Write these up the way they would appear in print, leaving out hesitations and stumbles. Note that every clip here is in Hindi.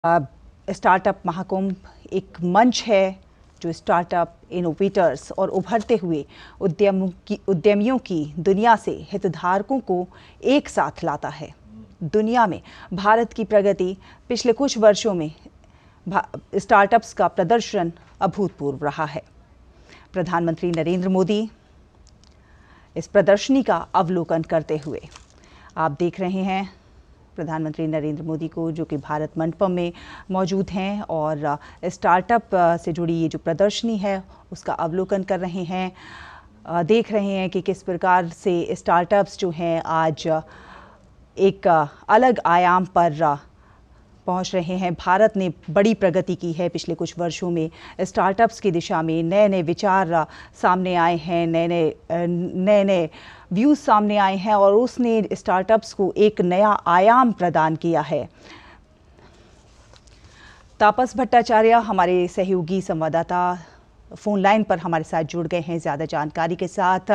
स्टार्टअप महाकुंभ एक मंच है जो स्टार्टअप इनोवेटर्स और उभरते हुए उद्यमियों की दुनिया से हितधारकों को एक साथ लाता है। दुनिया में भारत की प्रगति पिछले कुछ वर्षों में स्टार्टअप्स का प्रदर्शन अभूतपूर्व रहा है। प्रधानमंत्री नरेंद्र मोदी इस प्रदर्शनी का अवलोकन करते हुए आप देख रहे हैं प्रधानमंत्री नरेंद्र मोदी को, जो कि भारत मंडपम में मौजूद हैं और स्टार्टअप से जुड़ी ये जो प्रदर्शनी है उसका अवलोकन कर रहे हैं। देख रहे हैं कि किस प्रकार से स्टार्टअप्स जो हैं आज एक अलग आयाम पर पहुंच रहे हैं। भारत ने बड़ी प्रगति की है पिछले कुछ वर्षों में। स्टार्टअप्स की दिशा में नए नए विचार सामने आए हैं, नए नए व्यूज़ सामने आए हैं और उसने स्टार्टअप्स को एक नया आयाम प्रदान किया है। तापस भट्टाचार्य हमारे सहयोगी संवाददाता फोन लाइन पर हमारे साथ जुड़ गए हैं ज़्यादा जानकारी के साथ।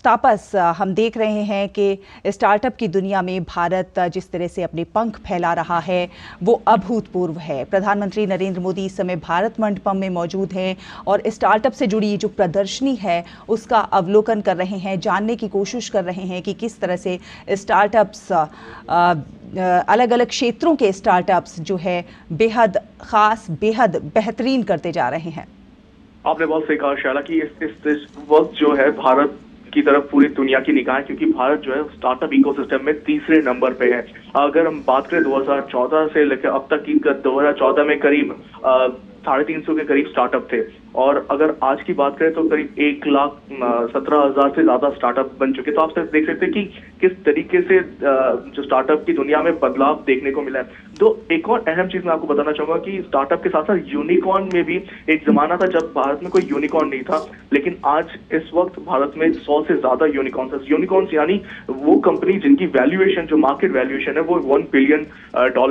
तापस, हम देख रहे हैं कि स्टार्टअप की दुनिया में भारत जिस तरह से अपने पंख फैला रहा है वो अभूतपूर्व है। प्रधानमंत्री नरेंद्र मोदी इस समय भारत मंडपम में मौजूद हैं और स्टार्टअप से जुड़ी जो प्रदर्शनी है उसका अवलोकन कर रहे हैं, जानने की कोशिश कर रहे हैं कि किस तरह से स्टार्टअप्स अलग अलग क्षेत्रों के स्टार्टअप्स जो है बेहद ख़ास, बेहद बेहतरीन करते जा रहे हैं। आपने बहुत सही कहा शैला कि इस वक्त जो है भारत की तरफ पूरी दुनिया की निगाह है, क्योंकि भारत जो है स्टार्टअप इकोसिस्टम में तीसरे नंबर पे है। अगर हम बात करें 2014 से लेकर अब तक की, 2014 में करीब 350 के करीब स्टार्टअप थे और अगर आज की बात करें तो करीब 1,17,000 से ज्यादा स्टार्टअप बन चुके। तो आप सिर्फ देख सकते हैं कि किस तरीके से जो स्टार्टअप की दुनिया में बदलाव देखने को मिला है। तो एक और अहम चीज मैं आपको बताना चाहूंगा कि स्टार्टअप के साथ साथ यूनिकॉर्न में भी एक जमाना था जब भारत में कोई यूनिकॉर्न नहीं था, लेकिन आज इस वक्त भारत में 100 से ज्यादा यूनिकॉर्न्स यानी वो कंपनी जिनकी वैल्यूएशन, जो मार्केट वैल्यूएशन है वो $1 बिलियन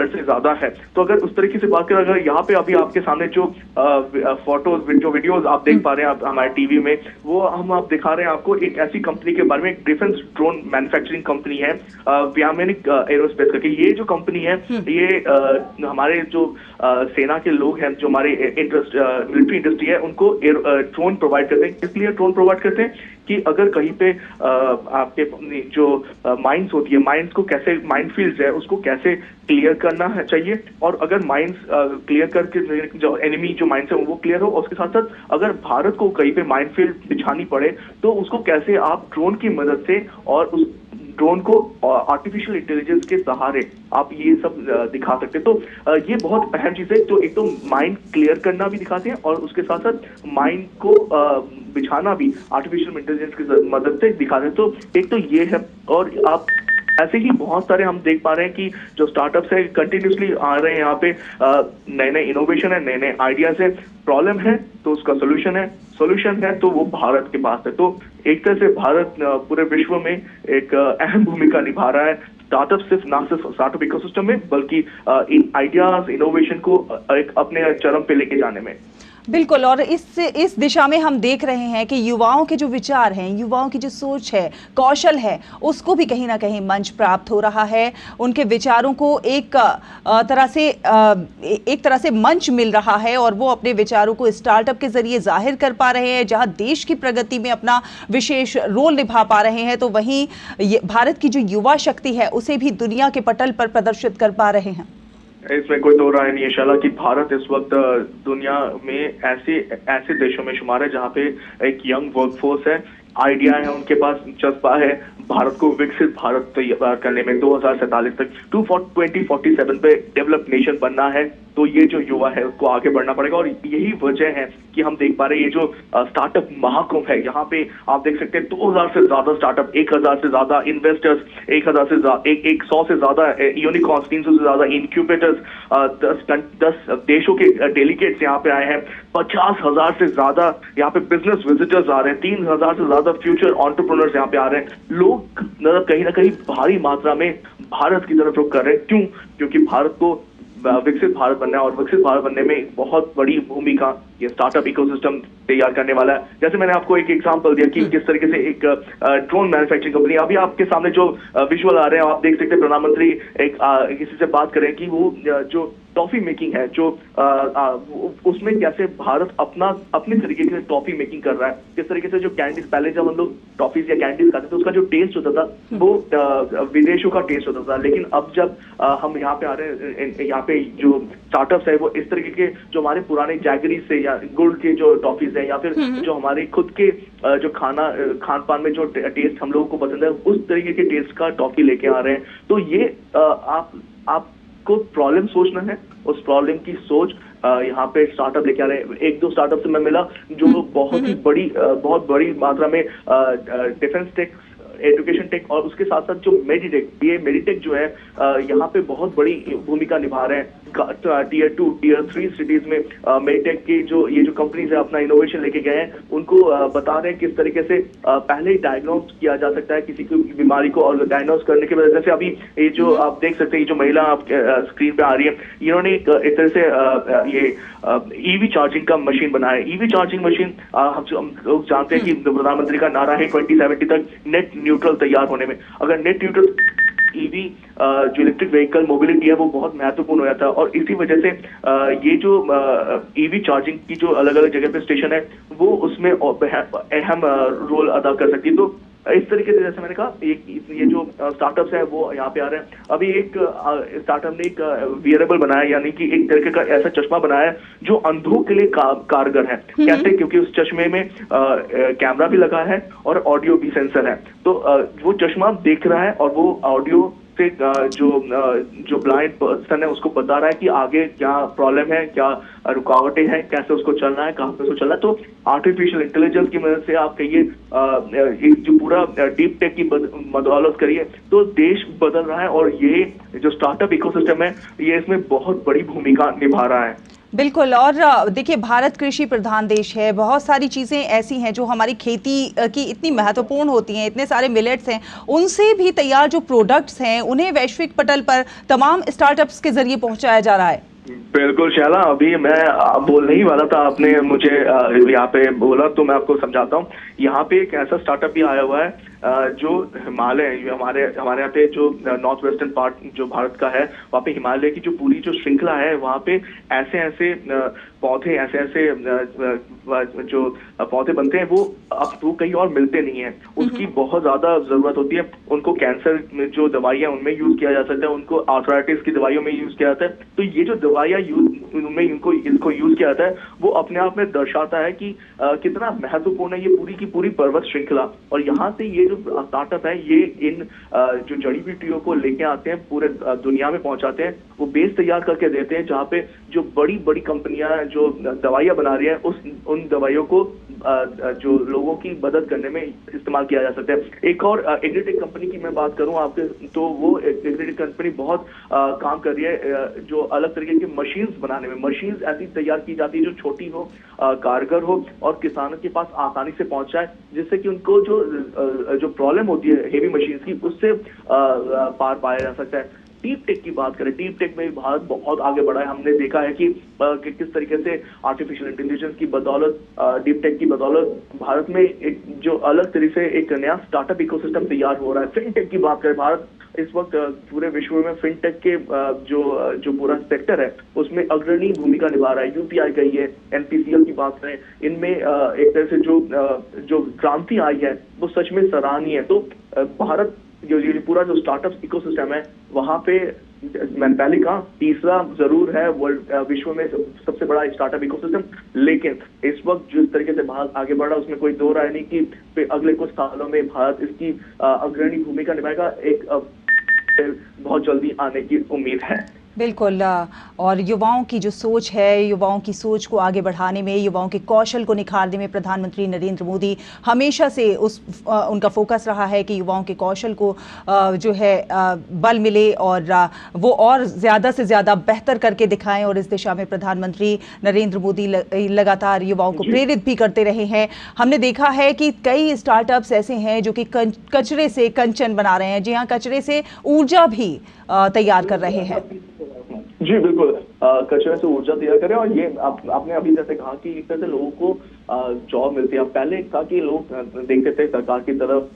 से ज्यादा है। तो अगर उस तरीके से बात करें, अगर यहाँ पे अभी आपके सामने जो फोटोज, जो वीडियोस आप देख पा रहे हैं हमारे टीवी में, वो आप दिखा रहे हैं आपको एक ऐसी कंपनी के बारे में, एक डिफेंस ड्रोन मैन्युफैक्चरिंग कंपनी है व्यामिनिक एरोस्पेस करके। ये जो कंपनी है ये हमारे जो सेना के लोग हैं, जो हमारे मिलिट्री इंडस्ट्री है, उनको ड्रोन प्रोवाइड करते हैं। इसलिए ड्रोन प्रोवाइड करते हैं कि अगर कहीं पे आपके जो माइंस होती है, माइंस को कैसे, माइनफील्ड्स है उसको कैसे क्लियर करना है चाहिए, और अगर माइंस क्लियर करके जो एनिमी जो माइंस है वो क्लियर हो, और उसके साथ साथ अगर भारत को कहीं पे माइनफील्ड बिछानी पड़े तो उसको कैसे आप ड्रोन की मदद से और उस ड्रोन को आर्टिफिशियल इंटेलिजेंस के सहारे आप ये सब दिखा सकते हैं। तो ये बहुत अहम चीज है। तो एक तो माइंड क्लियर करना भी दिखाते हैं और उसके साथ साथ माइंड को बिछाना भी आर्टिफिशियल इंटेलिजेंस की मदद से दिखाते हैं। तो एक तो ये है, और आप ऐसे ही बहुत सारे हम देख पा रहे हैं कि जो स्टार्टअप्स है कंटिन्यूसली आ रहे हैं यहाँ पे, नए नए इनोवेशन है, नए नए आइडियाज है। प्रॉब्लम है तो उसका सोल्यूशन है, सोल्यूशन है तो वो भारत के पास है। तो एक तरह से भारत पूरे विश्व में एक अहम भूमिका निभा रहा है। स्टार्टअप ना सिर्फ स्टार्टअप इकोसिस्टम में, बल्कि इन आइडियाज, इनोवेशन को एक अपने चरम पे लेके जाने में। बिल्कुल, और इस दिशा में हम देख रहे हैं कि युवाओं के जो विचार हैं, युवाओं की जो सोच है, कौशल है, उसको भी कहीं ना कहीं मंच प्राप्त हो रहा है। उनके विचारों को एक तरह से मंच मिल रहा है और वो अपने विचारों को स्टार्टअप के जरिए जाहिर कर पा रहे हैं। जहां देश की प्रगति में अपना विशेष रोल निभा पा रहे हैं, तो वहीं भारत की जो युवा शक्ति है उसे भी दुनिया के पटल पर प्रदर्शित कर पा रहे हैं। इसमें कोई दो राय नहीं है शाला कि भारत इस वक्त दुनिया में ऐसे देशों में शुमार है जहाँ पे एक यंग वर्कफोर्स है, आइडिया है, उनके पास जज्बा है भारत को विकसित भारत तैयार करने में। 2047 तक 2047 पे डेवलप नेशन बनना है, तो ये जो युवा है उसको आगे बढ़ना पड़ेगा। और यही वजह है कि हम देख पा रहे हैं ये जो स्टार्टअप महाकुंभ है, यहाँ पे आप देख सकते हैं 2000 से ज्यादा स्टार्टअप, 1000 से ज्यादा इन्वेस्टर्स, 1,000 से 100 से ज्यादा यूनिकॉर्न्स, 300 से ज्यादा इंक्यूबेटर्स, 10 देशों के डेलीगेट्स यहाँ पे आए हैं, 50,000 से ज्यादा यहाँ पे बिजनेस विजिटर्स आ रहे हैं, 3,000 से ज्यादा फ्यूचर एंटरप्रेन्योर्स यहाँ पे आ रहे हैं। लोग कहीं ना कहीं भारी मात्रा में भारत की तरफ रुख कर रहे हैं। क्यों? क्योंकि भारत को विकसित भारत बनना है और विकसित भारत बनने में बहुत बड़ी भूमिका ये स्टार्टअप इकोसिस्टम तैयार करने वाला है। जैसे मैंने आपको एक एग्जांपल दिया कि किस तरीके से एक ड्रोन मैन्युफैक्चरिंग कंपनी, अभी आपके सामने जो विजुअल आ रहे हैं आप देख सकते हैं, प्रधानमंत्री एक किसी से बात करें कि वो जो टॉफी मेकिंग है, जो उसमें कैसे भारत अपने तरीके से टॉफी मेकिंग कर रहा है, किस तरीके से जो कैंडीज, पहले जब हम लोग टॉफीज या कैंडीज खाते थे उसका जो टेस्ट होता था वो विदेशों का टेस्ट होता था, लेकिन अब जब हम यहाँ पे आ रहे हैं, यहाँ पे जो स्टार्टअप्स है वो इस तरीके के जो हमारे पुराने जैगरी से या गुड़ के जो टॉफीज है या फिर जो हमारे खुद के जो खान पान में जो टेस्ट हम लोगों को पसंद है उस तरीके के टेस्ट का टॉफी लेके आ रहे हैं। तो ये आपको प्रॉब्लम सोचना है, उस प्रॉब्लम की सोच यहाँ पे स्टार्टअप लेके आ रहे हैं। एक दो स्टार्टअप से मैं मिला जो बहुत बड़ी मात्रा में डिफेंस टेक, एजुकेशन टेक और उसके साथ साथ जो मेडिटेक, ये मेडिटेक जो है यहाँ पे बहुत बड़ी भूमिका निभा रहे हैं। टीयर 2, टीयर 3 सिटीज में मेडिटेक की ये जो कंपनीज है अपना इनोवेशन लेके गए हैं, उनको बता रहे हैं किस तरीके से पहले ही डायग्नोज किया जा सकता है किसी की बीमारी को, और डायग्नोज करने के बाद जैसे अभी ये जो आप देख सकते हैं, जो महिला आप स्क्रीन पे आ रही है, इन्होंने एक तरह से ये ईवी चार्जिंग का मशीन बनाया है। ईवी चार्जिंग मशीन हम लोग जानते हैं कि प्रधानमंत्री का नारा है 2070 तक नेट न्यूट्रल तैयार होने में। अगर नेट न्यूट्रल ईवी जो इलेक्ट्रिक व्हीकल मोबिलिटी है वो बहुत महत्वपूर्ण हो जाता है, और इसी वजह से ये जो ईवी चार्जिंग की जो अलग अलग जगह पे स्टेशन है वो उसमें अहम रोल अदा कर सकती है। तो इस तरीके से जैसे मैंने कहा ये जो स्टार्टअप्स है वो यहाँ पे आ रहे हैं। अभी एक स्टार्टअप ने एक वियरेबल बनाया, यानी कि एक तरीके का ऐसा चश्मा बनाया है जो अंधों के लिए कारगर है। कैसे? क्योंकि उस चश्मे में कैमरा भी लगा है और ऑडियो भी सेंसर है, तो वो चश्मा देख रहा है और वो ऑडियो से जो ब्लाइंड पर्सन है उसको बता रहा है कि आगे क्या प्रॉब्लम है, क्या रुकावटें हैं, कैसे उसको चलना है, कहाँ पे उसको चलना है। तो आर्टिफिशियल इंटेलिजेंस की मदद से आप कहिए जो पूरा डीप टेक की बदौलत करिए तो देश बदल रहा है, और ये जो स्टार्टअप इकोसिस्टम है ये इसमें बहुत बड़ी भूमिका निभा रहा है। बिल्कुल। और देखिए, भारत कृषि प्रधान देश है, बहुत सारी चीज़ें ऐसी हैं जो हमारी खेती की इतनी महत्वपूर्ण होती हैं, इतने सारे मिलेट्स हैं, उनसे भी तैयार जो प्रोडक्ट्स हैं उन्हें वैश्विक पटल पर तमाम स्टार्टअप्स के जरिए पहुंचाया जा रहा है। बिल्कुल शैला, अभी मैं बोलने ही वाला था, आपने मुझे यहाँ पे बोला तो मैं आपको समझाता हूँ। यहाँ पे एक ऐसा स्टार्टअप भी आया हुआ है जो हिमालय, हमारे यहाँ पे जो नॉर्थ वेस्टर्न पार्ट जो भारत का है वहाँ पे हिमालय की जो पूरी जो श्रृंखला है वहाँ पे ऐसे पौधे, ऐसे जो पौधे बनते हैं वो अब तो कहीं और मिलते नहीं है, उसकी बहुत ज्यादा जरूरत होती है। उनको कैंसर में जो दवाइयाँ उनमें यूज किया जा सकता है, उनको आर्थराइटिस की दवाइयों में यूज किया जाता है। तो ये जो दवाइयाँ उनमें इनको यूज किया जाता है वो अपने आप में दर्शाता है कि कितना महत्वपूर्ण है ये पूरी की पूरी पर्वत श्रृंखला। और यहाँ से ये जो स्टार्टअप है ये इन जो जड़ी बूटियों को लेके आते हैं, पूरे दुनिया में पहुंचाते हैं, वो बेस तैयार करके देते हैं, जहाँ पे जो बड़ी बड़ी कंपनियां जो दवाइयां बना रही है उन दवाइयों को जो लोगों की मदद करने में इस्तेमाल किया जा सकता है। एक और एग्रीटेक कंपनी की मैं बात करूं आपके, तो वो एग्रीटेक कंपनी बहुत काम कर रही है जो अलग तरीके की मशीन्स बनाने में। मशीन्स ऐसी तैयार की जाती है जो छोटी हो, कारगर हो और किसानों के पास आसानी से पहुंच जाए, जिससे कि उनको जो प्रॉब्लम होती है हेवी मशीन्स की उससे पार पाया जा सकता है। डीप टेक की बात करें, डीप टेक में भारत बहुत आगे बढ़ा है। हमने देखा है कि किस तरीके से आर्टिफिशियल इंटेलिजेंस की बदौलत, डीप टेक की बदौलत भारत में एक जो अलग तरीके से एक नया स्टार्टअप इकोसिस्टम तैयार हो रहा है। फिनटेक की बात करें, भारत इस वक्त पूरे विश्व में फिनटेक के जो पूरा सेक्टर है उसमें अग्रणी भूमिका निभा रहा है। यूपीआई का ये एनपीसीएल की बात करें, इनमें एक तरह से जो क्रांति आई है वो सच में सराहनीय है। तो भारत ये पूरा जो स्टार्टअप इकोसिस्टम है वहां पे मैंने पहले कहा तीसरा जरूर है वर्ल्ड विश्व में सबसे बड़ा स्टार्टअप इकोसिस्टम, लेकिन इस वक्त जिस तरीके से भारत आगे बढ़ा उसमें कोई दो राय नहीं कि अगले कुछ सालों में भारत इसकी अग्रणी भूमिका निभाएगा। एक बहुत जल्दी आने की उम्मीद है। बिल्कुल। और युवाओं की जो सोच है, युवाओं की सोच को आगे बढ़ाने में, युवाओं के कौशल को निखारने में प्रधानमंत्री नरेंद्र मोदी हमेशा से उनका फोकस रहा है कि युवाओं के कौशल को जो है बल मिले और वो और ज़्यादा से ज़्यादा बेहतर करके दिखाएं। और इस दिशा में प्रधानमंत्री नरेंद्र मोदी लगातार युवाओं को प्रेरित भी करते रहे हैं। हमने देखा है कि कई स्टार्टअप्स ऐसे हैं जो कि कचरे से कंचन बना रहे हैं। जी हाँ, कचरे से ऊर्जा भी तैयार कर रहे हैं। जी बिल्कुल, कचरे से ऊर्जा तैयार करें। और ये आपने अभी जैसे कहा कि एक तरह से लोगों को जॉब मिलती है। पहले कहा कि लोग देखते थे सरकार की तरफ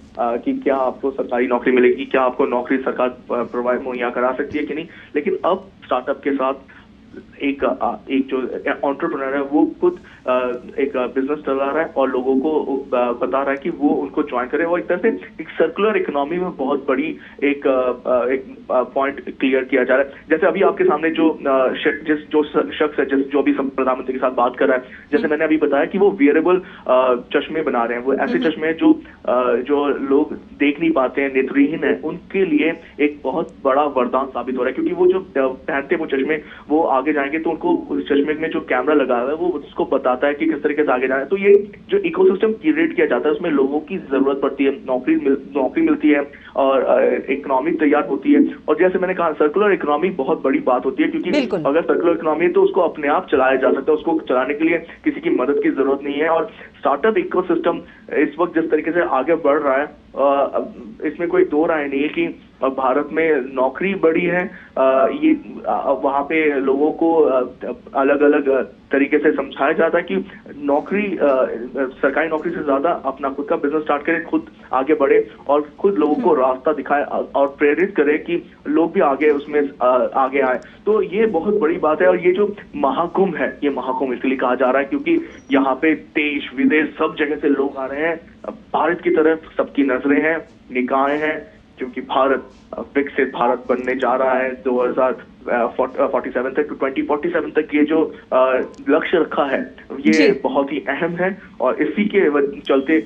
कि क्या आपको सरकारी नौकरी मिलेगी, क्या आपको नौकरी सरकार प्रोवाइड मुहैया करा सकती है कि नहीं, लेकिन अब स्टार्टअप के साथ एक जो एंटरप्रेन्योर है वो खुद एक बिजनेस चला रहा है और लोगों को बता रहा है कि वो उनको ज्वाइन करे, और एक तरह से एक सर्कुलर इकोनॉमी में बहुत बड़ी एक पॉइंट क्लियर किया जा रहा है। जैसे अभी आपके सामने जो शख्स है जो अभी प्रधानमंत्री के साथ बात कर रहा है, जैसे मैंने अभी बताया कि वो वियरेबल चश्मे बना रहे हैं, वो ऐसे चश्मे जो लोग देख नहीं पाते हैं, नेत्रहीन है, उनके लिए एक बहुत बड़ा वरदान साबित हो रहा है, क्योंकि वो जो पहनते वो चश्मे, वो आगे जाएंगे तो उनको उस चश्मे में जो कैमरा लगा हुआ है वो उसको बताता है कि किस तरीके से आगे जाना है। तो ये जो इकोसिस्टम क्रिएट किया जाता है उसमें लोगों की जरूरत पड़ती है, नौकरी मिलती है और इकोनॉमी तैयार होती है। और जैसे मैंने कहा सर्कुलर इकोनॉमी बहुत बड़ी बात होती है, क्योंकि अगर सर्कुलर इकोनॉमी है तो उसको अपने आप चलाया जा सकता है, उसको चलाने के लिए किसी की मदद की जरूरत नहीं है। और स्टार्टअप इकोसिस्टम इस वक्त जिस तरीके से आगे बढ़ रहा है, इसमें कोई दो राय नहीं है कि भारत में नौकरी बढ़ी है। ये वहाँ पे लोगों को अलग अलग तरीके से समझाया जाता है कि नौकरी, सरकारी नौकरी से ज्यादा अपना खुद का बिजनेस स्टार्ट करें, खुद आगे बढ़े और खुद लोगों को रास्ता दिखाए और प्रेरित करे कि लोग भी आगे उसमें आगे आए। तो ये बहुत बड़ी बात है। और ये जो महाकुंभ है, ये महाकुंभ इसलिए कहा जा रहा है क्योंकि यहाँ पे देश विदेश सब जगह से लोग आ रहे हैं, भारत की तरफ सबकी नजरें हैं, निगाहें हैं, क्योंकि भारत विकसित भारत बनने जा रहा है 2047 तक, 2047 तक ये जो लक्ष्य रखा है ये बहुत ही अहम है। और इसी के चलते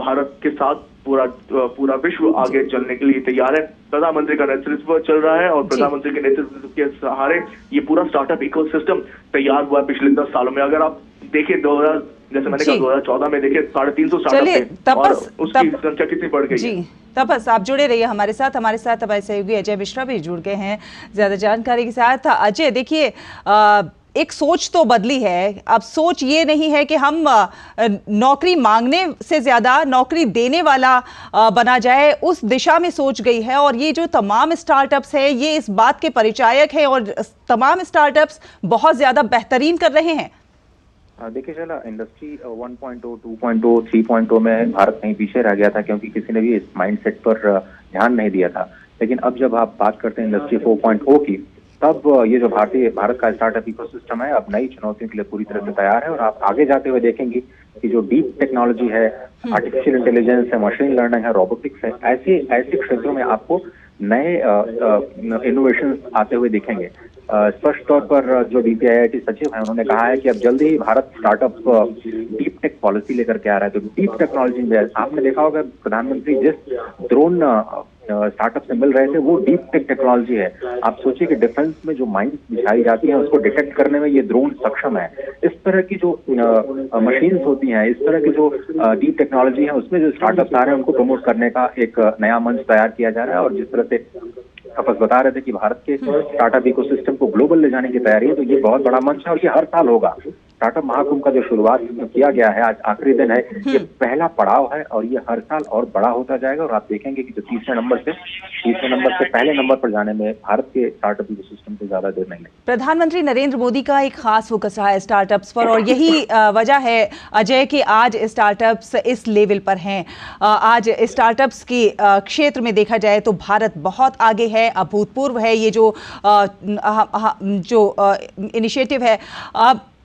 भारत के साथ पूरा विश्व आगे चलने के लिए तैयार है। प्रधानमंत्री का नेतृत्व चल रहा है और प्रधानमंत्री के नेतृत्व के सहारे ये पूरा स्टार्टअप इकोसिस्टम तैयार हुआ है पिछले 10 सालों में। अगर आप देखें जैसे मैंने कहा 2014 में देखे 350 स्टार्टअप थे और उसकी संख्या कितनी बढ़ गई है। तपस, आप जुड़े रहिए हमारे साथ हमारे सहयोगी अजय मिश्रा भी जुड़ गए हैं ज्यादा जानकारी के साथ। अजय, देखिए एक सोच तो बदली है, अब सोच ये नहीं है कि हम नौकरी मांगने से ज्यादा नौकरी देने वाला बना जाए, उस दिशा में सोच गई है। और ये जो तमाम स्टार्टअप्स है ये इस बात के परिचायक है और तमाम स्टार्टअप्स बहुत ज्यादा बेहतरीन कर रहे हैं। देखिए चला, इंडस्ट्री 1.0, 2.0, 3.0 में भारत कहीं पीछे रह गया था क्योंकि किसी ने भी इस माइंडसेट पर ध्यान नहीं दिया था। लेकिन अब जब आप बात करते हैं इंडस्ट्री 4.0 की, तब ये जो भारत का स्टार्टअप इकोसिस्टम है अब नई चुनौतियों के लिए पूरी तरह से तैयार है। और आप आगे जाते हुए देखेंगे कि जो डीप टेक्नोलॉजी है, आर्टिफिशियल इंटेलिजेंस है, मशीन लर्निंग है, रोबोटिक्स है, ऐसे क्षेत्रों में आपको नए इनोवेशन आते हुए दिखेंगे। स्पष्ट तौर पर जो DPIIT सचिव हैं उन्होंने कहा है कि अब जल्दी ही Bharat startup deep tech policy लेकर के आ रहा है। तो डीप टेक्नोलॉजी में आपने देखा होगा प्रधानमंत्री जिस ड्रोन स्टार्टअप से मिल रहे थे वो डीप टेक टेक्नोलॉजी है। आप सोचिए कि डिफेंस में जो माइंस बिछाई जाती है उसको डिटेक्ट करने में ये ड्रोन सक्षम है। इस तरह की जो मशीन्स होती हैं, इस तरह की जो डीप टेक्नोलॉजी है, उसमें जो स्टार्टअप्स आ रहे हैं उनको प्रमोट करने का एक नया मंच तैयार किया जा रहा है। और जिस तरह से तपस बता रहे थे कि भारत के स्टार्टअप इकोसिस्टम को ग्लोबल ले जाने की तैयारी है, तो ये बहुत बड़ा मंच है और ये हर साल होगा। स्टार्टअप महाकुंभ का जो शुरुआत किया गया है, आज आखिरी दिन है, ये पहला पड़ाव है और ये हर साल और बड़ा होता जाएगा। और आप देखेंगे कि जो तीसरे नंबर से पहले नंबर पर जाने में भारत के स्टार्टअप इकोसिस्टम को ज्यादा देर नहीं लगेगी। प्रधानमंत्री नरेंद्र मोदी का एक खास फोकस रहा है स्टार्टअप्स पर और यही वजह है अजय कि आज स्टार्टअप्स इस लेवल पर हैं। आज स्टार्टअप्स के क्षेत्र में देखा जाए तो भारत बहुत आगे है, अभूतपूर्व है ये जो इनिशिएटिव है।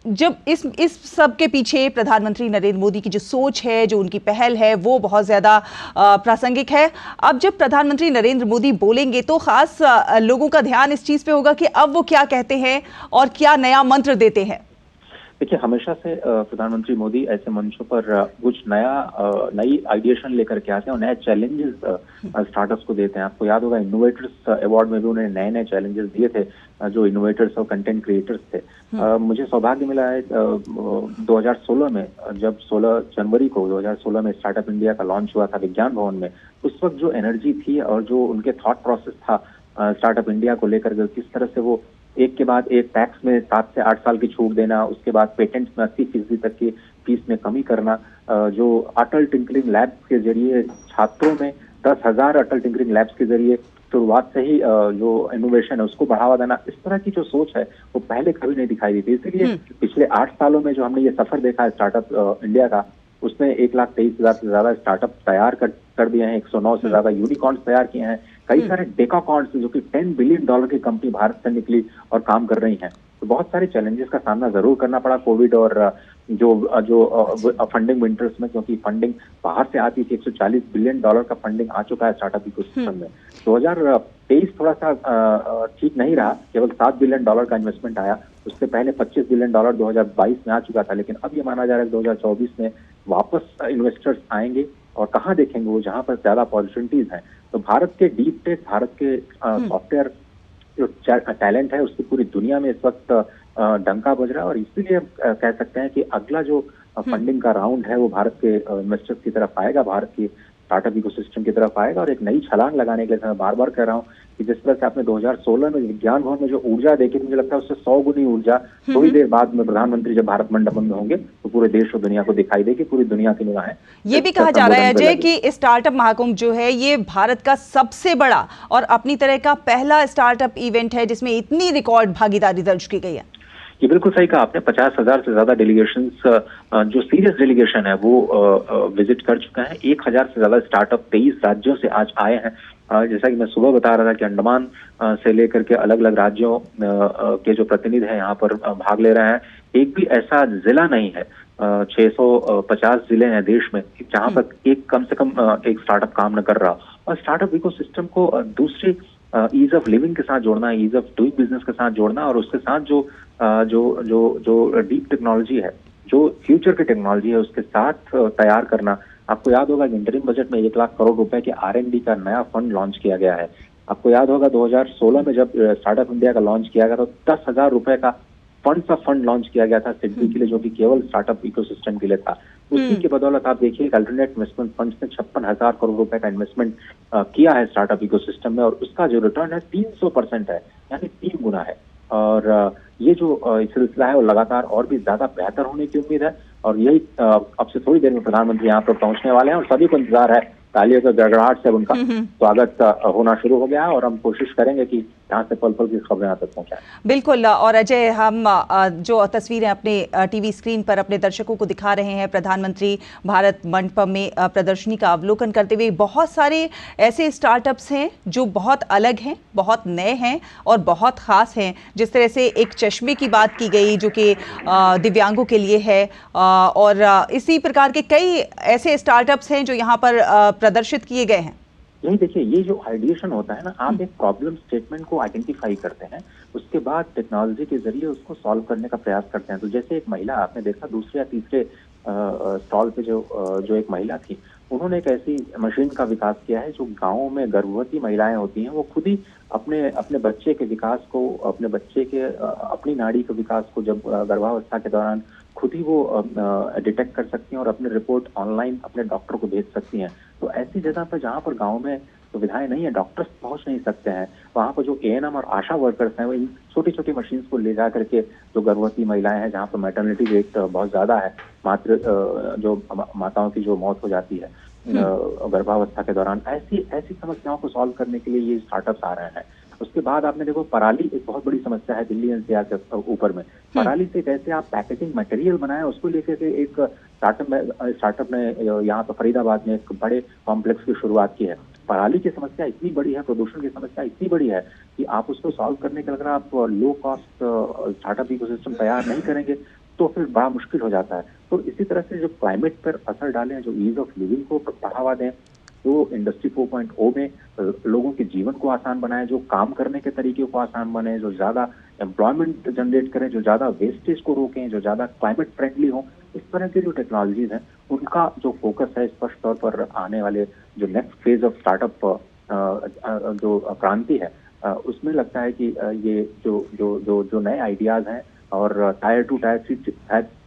जब इस सब के पीछे प्रधानमंत्री नरेंद्र मोदी की जो सोच है, जो उनकी पहल है, वो बहुत ज़्यादा प्रासंगिक है। अब जब प्रधानमंत्री नरेंद्र मोदी बोलेंगे तो खास लोगों का ध्यान इस चीज़ पे होगा कि अब वो क्या कहते हैं और क्या नया मंत्र देते हैं। देखिए, हमेशा से प्रधानमंत्री मोदी ऐसे मंचों पर कुछ नई आइडिएशन लेकर के आते हैं और नए चैलेंजेस स्टार्टअप्स को देते हैं। आपको याद होगा इनोवेटर्स अवार्ड में भी उन्होंने नए नए चैलेंजेस दिए थे जो इनोवेटर्स और कंटेंट क्रिएटर्स थे। मुझे सौभाग्य मिला है 2016 में, जब 16 जनवरी को 2016 में स्टार्टअप इंडिया का लॉन्च हुआ था विज्ञान भवन में, उस वक्त जो एनर्जी थी और जो उनके थॉट प्रोसेस था स्टार्टअप इंडिया को लेकर के, किस तरह से वो एक के बाद एक टैक्स में 7 से 8 साल की छूट देना, उसके बाद पेटेंट्स में 80% तक की फीस में कमी करना, जो अटल टिंकरिंग लैब्स के जरिए छात्रों में 10,000 अटल टिंकरिंग लैब्स के जरिए शुरुआत से ही जो इनोवेशन है उसको बढ़ावा देना, इस तरह की जो सोच है वो पहले कभी नहीं दिखाई दी थी। इसलिए पिछले 8 सालों में जो हमने ये सफर देखा है स्टार्टअप इंडिया का, उसमें 1,23,000 से ज्यादा स्टार्टअप तैयार कर दिए हैं, 109 से ज्यादा यूनिकॉर्न्स तैयार किए हैं, कई सारे डेकाकॉर्न्स जो कि $10 बिलियन की कंपनी भारत से निकली और काम कर रही हैं। तो बहुत सारे चैलेंजेस का सामना जरूर करना पड़ा कोविड और जो फंडिंग विंटर्स में, क्योंकि फंडिंग बाहर से आती थी। $140 बिलियन का फंडिंग आ चुका है स्टार्टअप इकोसिस्टम में। 2023 थोड़ा सा ठीक नहीं रहा, केवल $7 बिलियन का इन्वेस्टमेंट आया। उससे पहले $25 बिलियन 2022 में आ चुका था, लेकिन अब ये माना जा रहा है कि 2024 में वापस इन्वेस्टर्स आएंगे और कहाँ देखेंगे वो, जहां पर ज्यादा अपॉर्चुनिटीज हैं। तो भारत के डीप टेक, भारत के सॉफ्टवेयर जो टैलेंट है उसकी पूरी दुनिया में इस वक्त डंका बज रहा है, और इसीलिए कह सकते हैं कि अगला जो फंडिंग का राउंड है वो भारत के इन्वेस्टर्स की तरफ आएगा, भारत की स्टार्टअप इकोसिस्टम की तरफ आएगा। और एक नई छलांग लगाने के लिए मैं बार बार कह रहा हूँ कि जिस तरह से आपने 2016 में विज्ञान भवन में जो ऊर्जा देखी, मुझे लगता है उससे 100 गुनी ऊर्जा थोड़ी देर बाद में प्रधानमंत्री जब भारत मंडपम में होंगे तो पूरे देश और दुनिया को दिखाई देगी, पूरी दुनिया की निगाहें। ये भी कहा जा रहा है अजय कि स्टार्टअप महाकुंभ जो है ये भारत का सबसे बड़ा और अपनी तरह का पहला स्टार्टअप इवेंट है जिसमें इतनी रिकॉर्ड भागीदारी दर्ज की गई है। ये बिल्कुल सही कहा आपने। 50,000 से ज्यादा डेलीगेशंस जो सीरियस डेलीगेशन है वो विजिट कर चुका है। 1,000 से ज्यादा स्टार्टअप 23 राज्यों से आज आए हैं। जैसा कि मैं सुबह बता रहा था कि अंडमान से लेकर के अलग अलग राज्यों के जो प्रतिनिधि हैं यहाँ पर भाग ले रहे हैं। एक भी ऐसा जिला नहीं है, 650 जिले हैं देश में, जहाँ पर एक कम से कम एक स्टार्टअप काम न कर रहा। और स्टार्टअप इकोसिस्टम को दूसरी ईज ऑफ लिविंग के साथ जोड़ना, ईज ऑफ डूइंग बिजनेस के साथ जोड़ना, और उसके साथ जो डीप टेक्नोलॉजी है, जो फ्यूचर की टेक्नोलॉजी है, उसके साथ तैयार करना। आपको याद होगा कि इंटरिम बजट में 1 लाख करोड़ रुपए के R&D का नया फंड लॉन्च किया गया है। आपको याद होगा 2016 में जब स्टार्टअप इंडिया का लॉन्च किया गया तो 10,000 रुपए का फंड लॉन्च किया गया था सिडबी के लिए, जो कि केवल स्टार्टअप इकोसिस्टम के लिए था। उसी की बदौलत आप देखिए अल्टरनेट इन्वेस्टमेंट फंड ने 56,000 करोड़ रुपए का इन्वेस्टमेंट किया है स्टार्टअप इकोसिस्टम में, और उसका जो रिटर्न है 300% है, यानी 3 गुना है। और ये जो सिलसिला है वो लगातार और भी ज्यादा बेहतर होने की उम्मीद है। और यही अब से थोड़ी देर में प्रधानमंत्री यहाँ पर पहुंचने वाले हैं और सभी को इंतजार है। तालियों के गड़गड़ाहट से उनका स्वागत होना शुरू हो गया है, और हम कोशिश करेंगे कि यहाँ से पल पल की खबरें यहाँ तक पहुँचाएं। बिल्कुल। और अजय, हम जो तस्वीरें अपने टीवी स्क्रीन पर अपने दर्शकों को दिखा रहे हैं, प्रधानमंत्री भारत मंडपम में प्रदर्शनी का अवलोकन करते हुए, बहुत सारे ऐसे स्टार्टअप्स हैं जो बहुत अलग हैं, बहुत नए हैं और बहुत ख़ास हैं। जिस तरह से एक चश्मे की बात की गई जो कि दिव्यांगों के लिए है, और इसी प्रकार के कई ऐसे स्टार्टअप्स हैं जो यहाँ पर प्रदर्शित किए गए हैं। यही देखिए, ये जो आइडिएशन होता है ना, आप एक प्रॉब्लम स्टेटमेंट को आइडेंटिफाई करते हैं, उसके बाद टेक्नोलॉजी के जरिए उसको सॉल्व करने का प्रयास करते हैं। तो जैसे एक महिला आपने देखा दूसरे या तीसरे स्टॉल पे जो एक महिला थी, उन्होंने एक ऐसी मशीन का विकास किया है जो गाँव में गर्भवती महिलाएं होती हैं, वो खुद ही अपने बच्चे के विकास को, अपने बच्चे के अपनी नाड़ी के विकास को जब गर्भावस्था के दौरान खुद ही वो डिटेक्ट कर सकती हैं और अपनी रिपोर्ट ऑनलाइन अपने डॉक्टर को भेज सकती हैं। तो ऐसी जगह पर जहाँ पर गांव में सुविधाएं नहीं है, डॉक्टर्स पहुंच नहीं सकते हैं, वहाँ पर जो ANM और आशा वर्कर्स हैं वो इन छोटी छोटी मशीन्स को ले जा करके जो गर्भवती महिलाएं हैं, जहाँ पर मैटरनिटी रेट बहुत ज्यादा है, जो माताओं की जो मौत हो जाती है गर्भावस्था के दौरान, ऐसी समस्याओं को सॉल्व करने के लिए ये स्टार्टअप्स आ रहे हैं। उसके बाद आपने देखो पराली एक बहुत बड़ी समस्या है दिल्ली NCR के ऊपर में। पराली से कैसे आप पैकेजिंग मटेरियल बनाए, उसको लेकर के एक स्टार्टअप ने यहाँ पर फरीदाबाद में एक बड़े कॉम्प्लेक्स की शुरुआत की है। पराली की समस्या इतनी बड़ी है, प्रदूषण की समस्या इतनी बड़ी है कि आप उसको सॉल्व करने के लिए अगर आप लो कॉस्ट स्टार्टअप इकोसिस्टम तैयार नहीं करेंगे तो फिर बड़ा मुश्किल हो जाता है। तो इसी तरह से जो क्लाइमेट पर असर डालें, जो ईज ऑफ लिविंग को बढ़ावा दें, जो इंडस्ट्री 4.0 में लोगों के जीवन को आसान बनाए, जो काम करने के तरीके को आसान बने, जो ज्यादा एम्प्लॉयमेंट जनरेट करें, जो ज्यादा वेस्टेज को रोकें, जो ज्यादा क्लाइमेट फ्रेंडली हो, इस तरह के जो टेक्नोलॉजीज हैं उनका जो फोकस है स्पष्ट तौर पर आने वाले जो नेक्स्ट फेज ऑफ स्टार्टअप जो क्रांति है उसमें लगता है कि ये जो नए आइडियाज हैं और टायर 2 टायर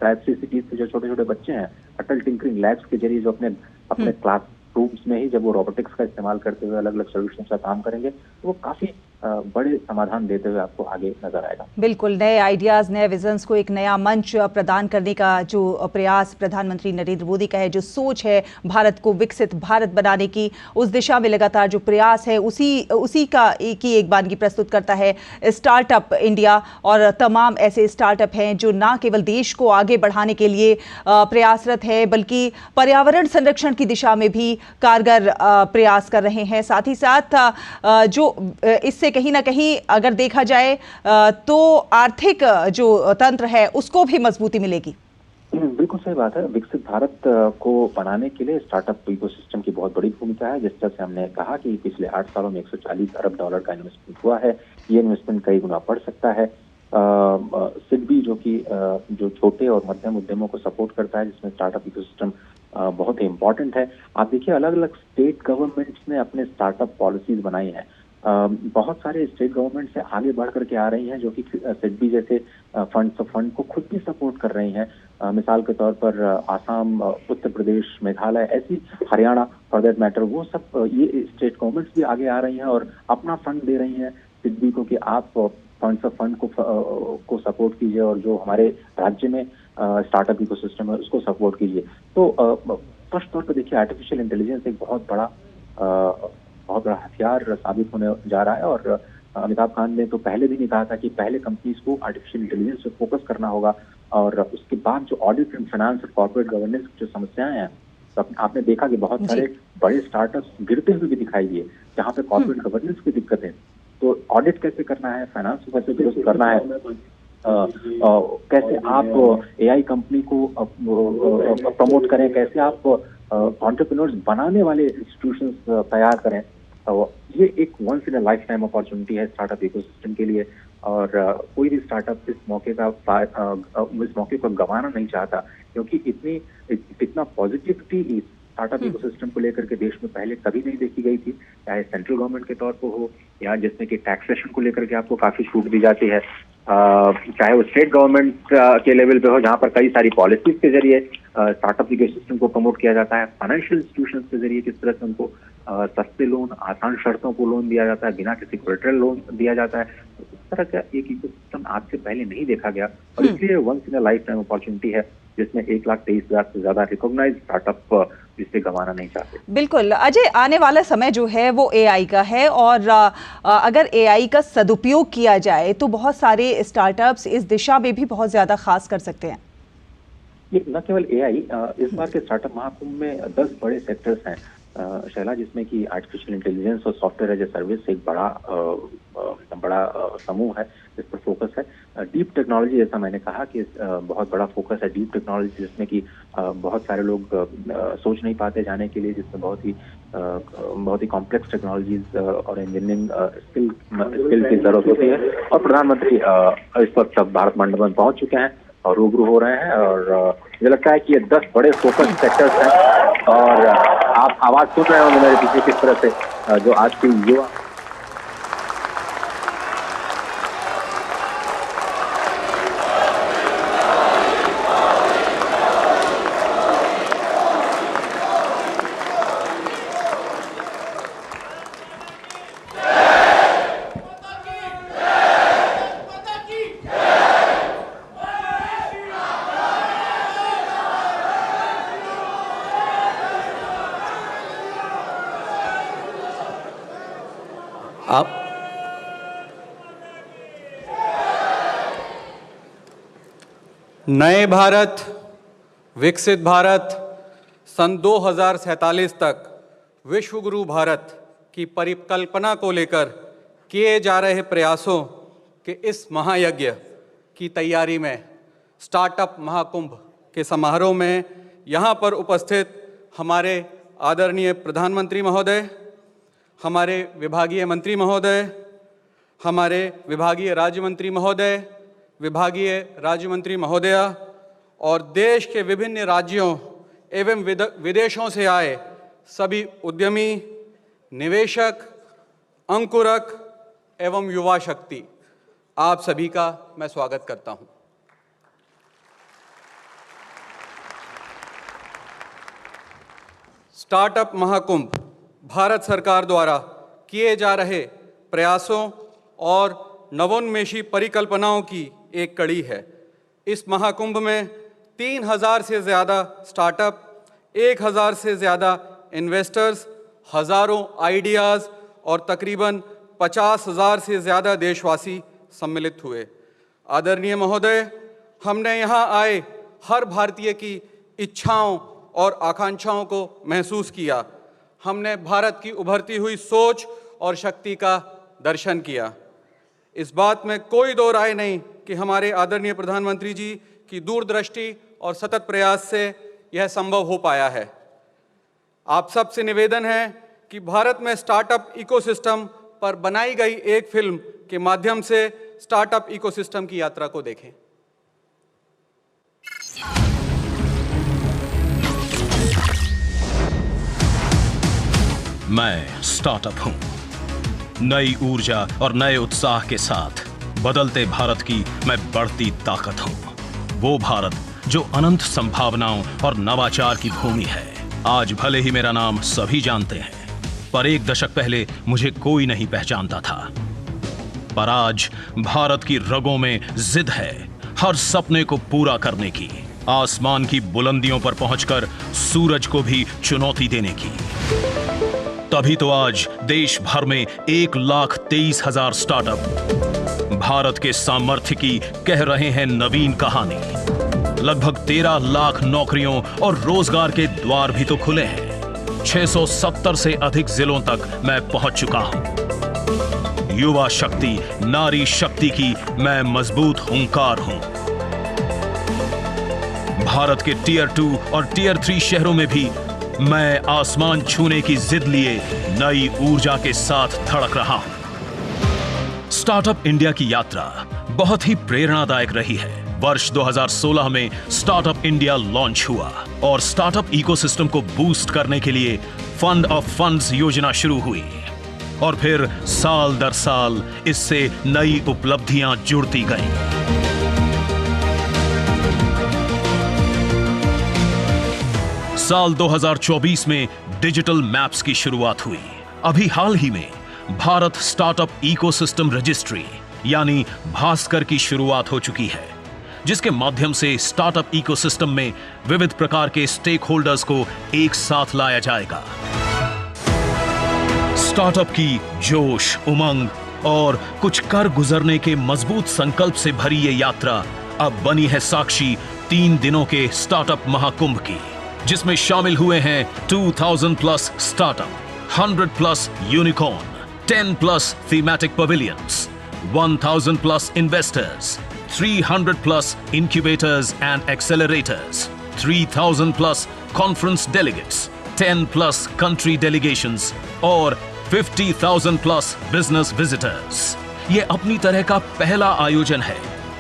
3 सिटीज से जो छोटे छोटे बच्चे हैं, अटल टिंकरिंग लैब्स के जरिए जो अपने क्लास रूम्स में ही जब वो रोबोटिक्स का इस्तेमाल करते हुए अलग अलग सोल्यूशन का काम करेंगे तो वो काफी बड़े समाधान देते हुए आपको आगे नजर आएगा। बिल्कुल, नए आइडियाज, नए विजन्स को एक नया मंच प्रदान करने का जो प्रयास प्रधानमंत्री नरेंद्र मोदी का है, जो सोच है भारत को विकसित भारत बनाने की, उस दिशा में लगातार जो प्रयास है उसी का एक बानगी प्रस्तुत करता है स्टार्टअप इंडिया। और तमाम ऐसे स्टार्टअप हैं जो ना केवल देश को आगे बढ़ाने के लिए प्रयासरत है बल्कि पर्यावरण संरक्षण की दिशा में भी कारगर प्रयास कर रहे हैं। साथ ही साथ जो इससे कहीं ना कहीं अगर देखा जाए तो आर्थिक जो तंत्र है उसको भी मजबूती मिलेगी। बिल्कुल सही बात है। विकसित भारत को बनाने के लिए स्टार्टअप इकोसिस्टम की बहुत बड़ी भूमिका है। जिस तरह से हमने कहा कि पिछले 8 सालों में 140 अरब डॉलर का इन्वेस्टमेंट हुआ है, ये इन्वेस्टमेंट कई गुना बढ़ सकता है। सिडबी जो छोटे और मध्यम उद्यमों को सपोर्ट करता है, जिसमें स्टार्टअप इकोसिस्टम बहुत ही इम्पोर्टेंट है। आप देखिए, अलग अलग स्टेट गवर्नमेंट्स ने अपने स्टार्टअप पॉलिसीज बनाई हैं। बहुत सारे स्टेट गवर्नमेंट से आगे बढ़ करके आ रही हैं, जो कि सिडबी जैसे फंड को खुद भी सपोर्ट कर रही हैं। मिसाल के तौर पर आसाम, उत्तर प्रदेश, मेघालय, ऐसी हरियाणा फॉर दैट मैटर, वो सब ये स्टेट गवर्नमेंट्स भी आगे आ रही हैं और अपना फंड दे रही हैं सिडबी को कि आप फंड को सपोर्ट कीजिए और जो हमारे राज्य में स्टार्टअप इकोसिस्टम है उसको सपोर्ट कीजिए। तो स्पष्ट तौर पर देखिए, आर्टिफिशियल इंटेलिजेंस एक बहुत बड़ा हथियार साबित होने जा रहा है। और अमिताभ कांत ने तो पहले भी नहीं कहा था कि पहले कंपनीज को आर्टिफिशियल इंटेलिजेंस पे फोकस करना होगा और उसके बाद जो ऑडिट एंड फाइनेंस और कॉर्पोरेट गवर्नेंस की जो समस्याएं हैं, तो आपने देखा कि बहुत सारे बड़े स्टार्टअप्स गिरते हुए भी दिखाई दिए, जहाँ पे कॉर्पोरेट गवर्नेंस की दिक्कत है। तो ऑडिट कैसे करना है, फाइनेंस को कैसे दुरुस्त करना है, कैसे आप एआई कंपनी को प्रमोट करें, कैसे आप एंटरप्रेन्योर्स बनाने वाले इंस्टीट्यूशंस तैयार करें। ये एक once in a lifetime opportunity है स्टार्टअप इकोसिस्टम के लिए। और कोई भी स्टार्टअप इस मौके को गंवाना नहीं चाहता, क्योंकि इतना पॉजिटिविटी स्टार्टअप इकोसिस्टम को लेकर के देश में पहले कभी नहीं देखी गई थी, चाहे सेंट्रल गवर्नमेंट के तौर पर हो या जिसमें कि टैक्सेशन को लेकर के आपको काफी छूट दी जाती है, चाहे वो स्टेट गवर्नमेंट के लेवल पे हो, जहाँ पर कई सारी पॉलिसीज के जरिए स्टार्टअप इकोसिस्टम को प्रमोट किया जाता है। फाइनेंशियल इंस्टीट्यूशंस के जरिए किस तरह से उनको सस्ते लोन, आसान शर्तों को लोन दिया जाता है, बिना किसी कोलेटरल लोन दिया जाता है। इस तरह का एक इकोसिस्टम आज से पहले नहीं देखा गया और इसलिए once in a lifetime opportunity है, जिसमें 1,23,000 से ज्यादा रिकॉग्नाइज्ड स्टार्टअप जिसे गंवाना नहीं चाहते। बिल्कुल अजय, आने वाला समय जो है वो एआई का है और अगर एआई का सदुपयोग किया जाए तो बहुत सारे स्टार्टअप्स इस दिशा में भी बहुत ज्यादा खास कर सकते हैं। ये न केवल एआई, इस बार के स्टार्टअप महाकुंभ में 10 बड़े सेक्टर्स हैं शैला, जिसमें कि आर्टिफिशियल इंटेलिजेंस और सॉफ्टवेयर एज ए सर्विस एक बड़ा समूह है, इस पर फोकस है। डीप टेक्नोलॉजी, जैसा मैंने कहा कि बहुत बड़ा फोकस है डीप टेक्नोलॉजी, जिसमें कि बहुत सारे लोग सोच नहीं पाते जाने के लिए, जिसमें बहुत ही कॉम्प्लेक्स टेक्नोलॉजीज और इंजीनियरिंग स्किल की जरूरत होती है। और प्रधानमंत्री इस वक्त भारत मंडप में पहुंच चुके हैं और रूबरू हो रहे हैं और मुझे लगता है कि ये 10 बड़े फोकस सेक्टर्स हैं और आप आवाज सुन रहे होंगे मेरे पीछे किस तरह से जो आज की युवा नए भारत, विकसित भारत, सन 2047 तक विश्व गुरु भारत की परिकल्पना को लेकर किए जा रहे प्रयासों के इस महायज्ञ की तैयारी में स्टार्टअप महाकुंभ के समारोह में यहाँ पर उपस्थित हमारे आदरणीय प्रधानमंत्री महोदय, हमारे विभागीय मंत्री महोदय, हमारे विभागीय राज्य मंत्री महोदय, विभागीय राज्य मंत्री महोदया और देश के विभिन्न राज्यों एवं विदेशों से आए सभी उद्यमी, निवेशक, अंकुरक एवं युवा शक्ति, आप सभी का मैं स्वागत करता हूं। स्टार्टअप महाकुंभ भारत सरकार द्वारा किए जा रहे प्रयासों और नवोन्मेषी परिकल्पनाओं की एक कड़ी है। इस महाकुंभ में 3,000 से ज़्यादा स्टार्टअप, 1,000 से ज़्यादा इन्वेस्टर्स, हज़ारों आइडियाज़ और तकरीबन 50,000 से ज़्यादा देशवासी सम्मिलित हुए। आदरणीय महोदय, हमने यहाँ आए हर भारतीय की इच्छाओं और आकांक्षाओं को महसूस किया। हमने भारत की उभरती हुई सोच और शक्ति का दर्शन किया। इस बात में कोई दो राय नहीं कि हमारे आदरणीय प्रधानमंत्री जी की दूरदृष्टि और सतत प्रयास से यह संभव हो पाया है। आप सबसे निवेदन है कि भारत में स्टार्टअप इकोसिस्टम पर बनाई गई एक फिल्म के माध्यम से स्टार्टअप इकोसिस्टम की यात्रा को देखें। मैं स्टार्टअप हूं। नई ऊर्जा और नए उत्साह के साथ बदलते भारत की मैं बढ़ती ताकत हूं। वो भारत जो अनंत संभावनाओं और नवाचार की भूमि है। आज भले ही मेरा नाम सभी जानते हैं, पर एक दशक पहले मुझे कोई नहीं पहचानता था। पर आज भारत की रगों में जिद है हर सपने को पूरा करने की, आसमान की बुलंदियों पर पहुंचकर सूरज को भी चुनौती देने की। तभी तो आज देश भर में 1,23,000 स्टार्टअप भारत के सामर्थ्य की कह रहे हैं नवीन कहानी। लगभग 13 लाख नौकरियों और रोजगार के द्वार भी तो खुले हैं। 670 से अधिक जिलों तक मैं पहुंच चुका हूं। युवा शक्ति, नारी शक्ति की मैं मजबूत हुंकार हूं। भारत के टियर 2 और टियर 3 शहरों में भी मैं आसमान छूने की जिद लिए नई ऊर्जा के साथ धड़क रहा हूं। स्टार्टअप इंडिया की यात्रा बहुत ही प्रेरणादायक रही है। वर्ष 2016 में स्टार्टअप इंडिया लॉन्च हुआ और स्टार्टअप इकोसिस्टम को बूस्ट करने के लिए फंड ऑफ फंड्स योजना शुरू हुई और फिर साल दर साल इससे नई उपलब्धियां जुड़ती गईं। साल 2024 में डिजिटल मैप्स की शुरुआत हुई। अभी हाल ही में भारत स्टार्टअप इकोसिस्टम रजिस्ट्री यानी भास्कर की शुरुआत हो चुकी है, जिसके माध्यम से स्टार्टअप इकोसिस्टम में विविध प्रकार के स्टेक होल्डर्स को एक साथ लाया जाएगा। स्टार्टअप की जोश, उमंग और कुछ कर गुजरने के मजबूत संकल्प से भरी ये यात्रा अब बनी है साक्षी 3 दिनों के स्टार्टअप महाकुंभ की, जिसमें शामिल हुए हैं 2000 plus startup, 100 plus unicorn, 10 plus thematic pavilions, 1000 plus investors, 300 plus incubators and accelerators, 3,000 plus conference delegates, 10 plus country delegations और 50,000 plus business visitors। ये अपनी तरह का पहला आयोजन है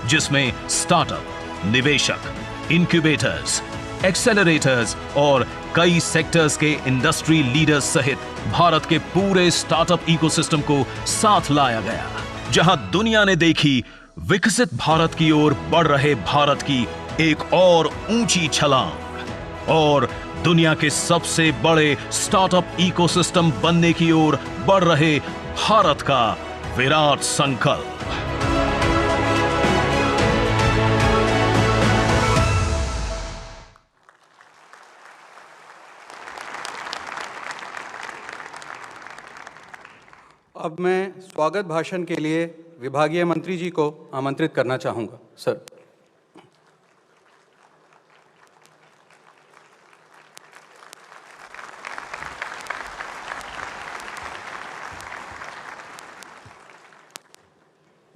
जिसमें स्टार्टअप, निवेशक, इंक्यूबेटर्स, एक्सेलरेटर्स और कई सेक्टर्स के इंडस्ट्री लीडर्स सहित भारत के पूरे स्टार्टअप इकोसिस्टम को साथ लाया गया, जहां दुनिया ने देखी विकसित भारत की ओर बढ़ रहे भारत की एक और ऊंची छलांग और दुनिया के सबसे बड़े स्टार्टअप इकोसिस्टम बनने की ओर बढ़ रहे भारत का विराट संकल्प। अब मैं स्वागत भाषण के लिए विभागीय मंत्री जी को आमंत्रित करना चाहूंगा। सर।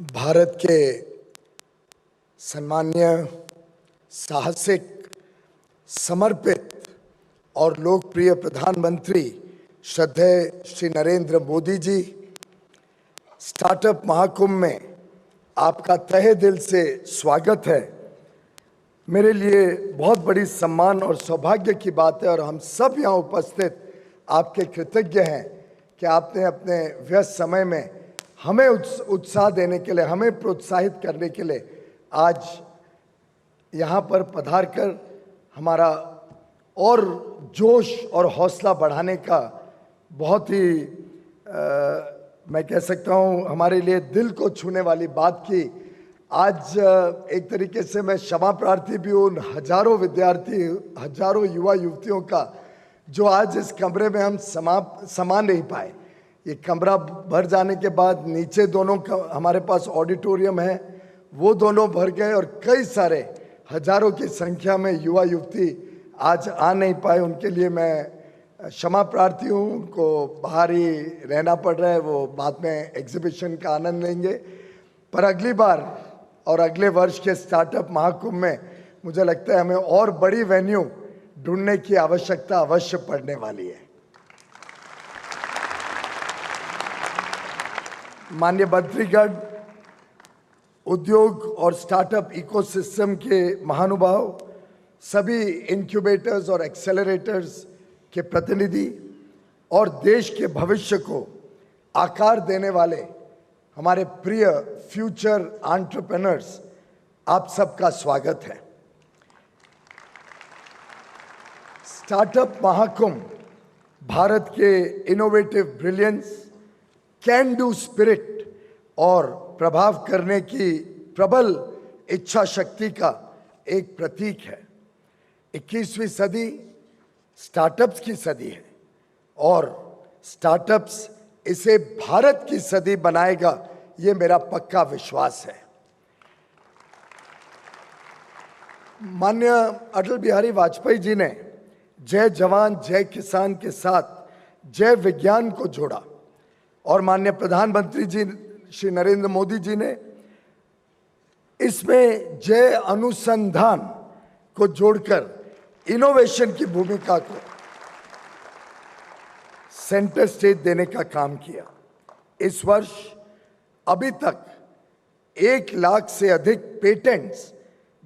भारत के सम्माननीय, साहसिक, समर्पित और लोकप्रिय प्रधानमंत्री श्रद्धेय श्री नरेंद्र मोदी जी, स्टार्टअप महाकुंभ में आपका तहे दिल से स्वागत है। मेरे लिए बहुत बड़ी सम्मान और सौभाग्य की बात है और हम सब यहाँ उपस्थित आपके कृतज्ञ हैं कि आपने अपने व्यस्त समय में हमें उत्साह देने के लिए, हमें प्रोत्साहित करने के लिए आज यहाँ पर पधार कर हमारा और जोश और हौसला बढ़ाने का बहुत ही मैं कह सकता हूँ हमारे लिए दिल को छूने वाली बात की। आज एक तरीके से मैं क्षमा प्रार्थी भी हूँ उन हजारों विद्यार्थी, हजारों युवा युवतियों का जो आज इस कमरे में हम समा नहीं पाए। ये कमरा भर जाने के बाद नीचे दोनों हमारे पास ऑडिटोरियम है, वो दोनों भर गए और कई सारे हजारों की संख्या में युवा युवती आज आ नहीं पाए। उनके लिए मैं क्षमा प्रार्थी हूँ, उनको बाहर ही रहना पड़ रहा है, वो बाद में एग्जीबिशन का आनंद लेंगे। पर अगली बार और अगले वर्ष के स्टार्टअप महाकुंभ में मुझे लगता है हमें और बड़ी वेन्यू ढूंढने की आवश्यकता अवश्य पड़ने वाली है। माननीय मंत्रीगण, उद्योग और स्टार्टअप इकोसिस्टम के महानुभाव, सभी इंक्यूबेटर्स और एक्सेलरेटर्स के प्रतिनिधि और देश के भविष्य को आकार देने वाले हमारे प्रिय फ्यूचर एंटरप्रेन्योर्स, आप सबका स्वागत है। स्टार्टअप महाकुंभ भारत के innovative brilliance, can do spirit और प्रभाव करने की प्रबल इच्छा शक्ति का एक प्रतीक है। 21वीं सदी स्टार्टअप्स की सदी है और स्टार्टअप्स इसे भारत की सदी बनाएगा, ये मेरा पक्का विश्वास है। माननीय अटल बिहारी वाजपेयी जी ने जय जवान जय किसान के साथ जय विज्ञान को जोड़ा और माननीय प्रधानमंत्री जी श्री नरेंद्र मोदी जी ने इसमें जय अनुसंधान को जोड़कर इनोवेशन की भूमिका को सेंटर स्टेज देने का काम किया। इस वर्ष अभी तक 1 लाख से अधिक पेटेंट्स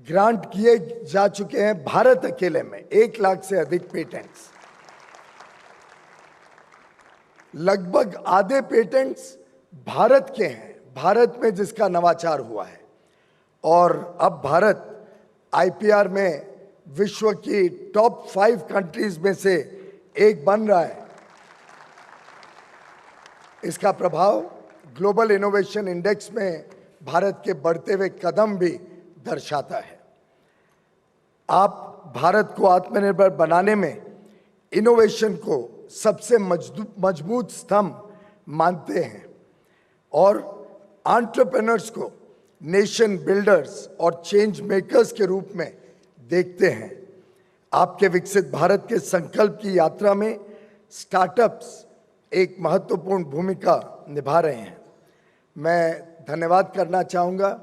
ग्रांट किए जा चुके हैं। भारत अकेले में 1 लाख से अधिक पेटेंट्स, लगभग आधे पेटेंट्स भारत के हैं, भारत में जिसका नवाचार हुआ है। और अब भारत आईपीआर में विश्व की टॉप 5 कंट्रीज में से एक बन रहा है। इसका प्रभाव ग्लोबल इनोवेशन इंडेक्स में भारत के बढ़ते हुए कदम भी दर्शाता है। आप भारत को आत्मनिर्भर बनाने में इनोवेशन को सबसे मजबूत स्तंभ मानते हैं और एंटरप्रेन्योर्स को नेशन बिल्डर्स और चेंज मेकर्स के रूप में देखते हैं। आपके विकसित भारत के संकल्प की यात्रा में स्टार्टअप्स एक महत्वपूर्ण भूमिका निभा रहे हैं। मैं धन्यवाद करना चाहूँगा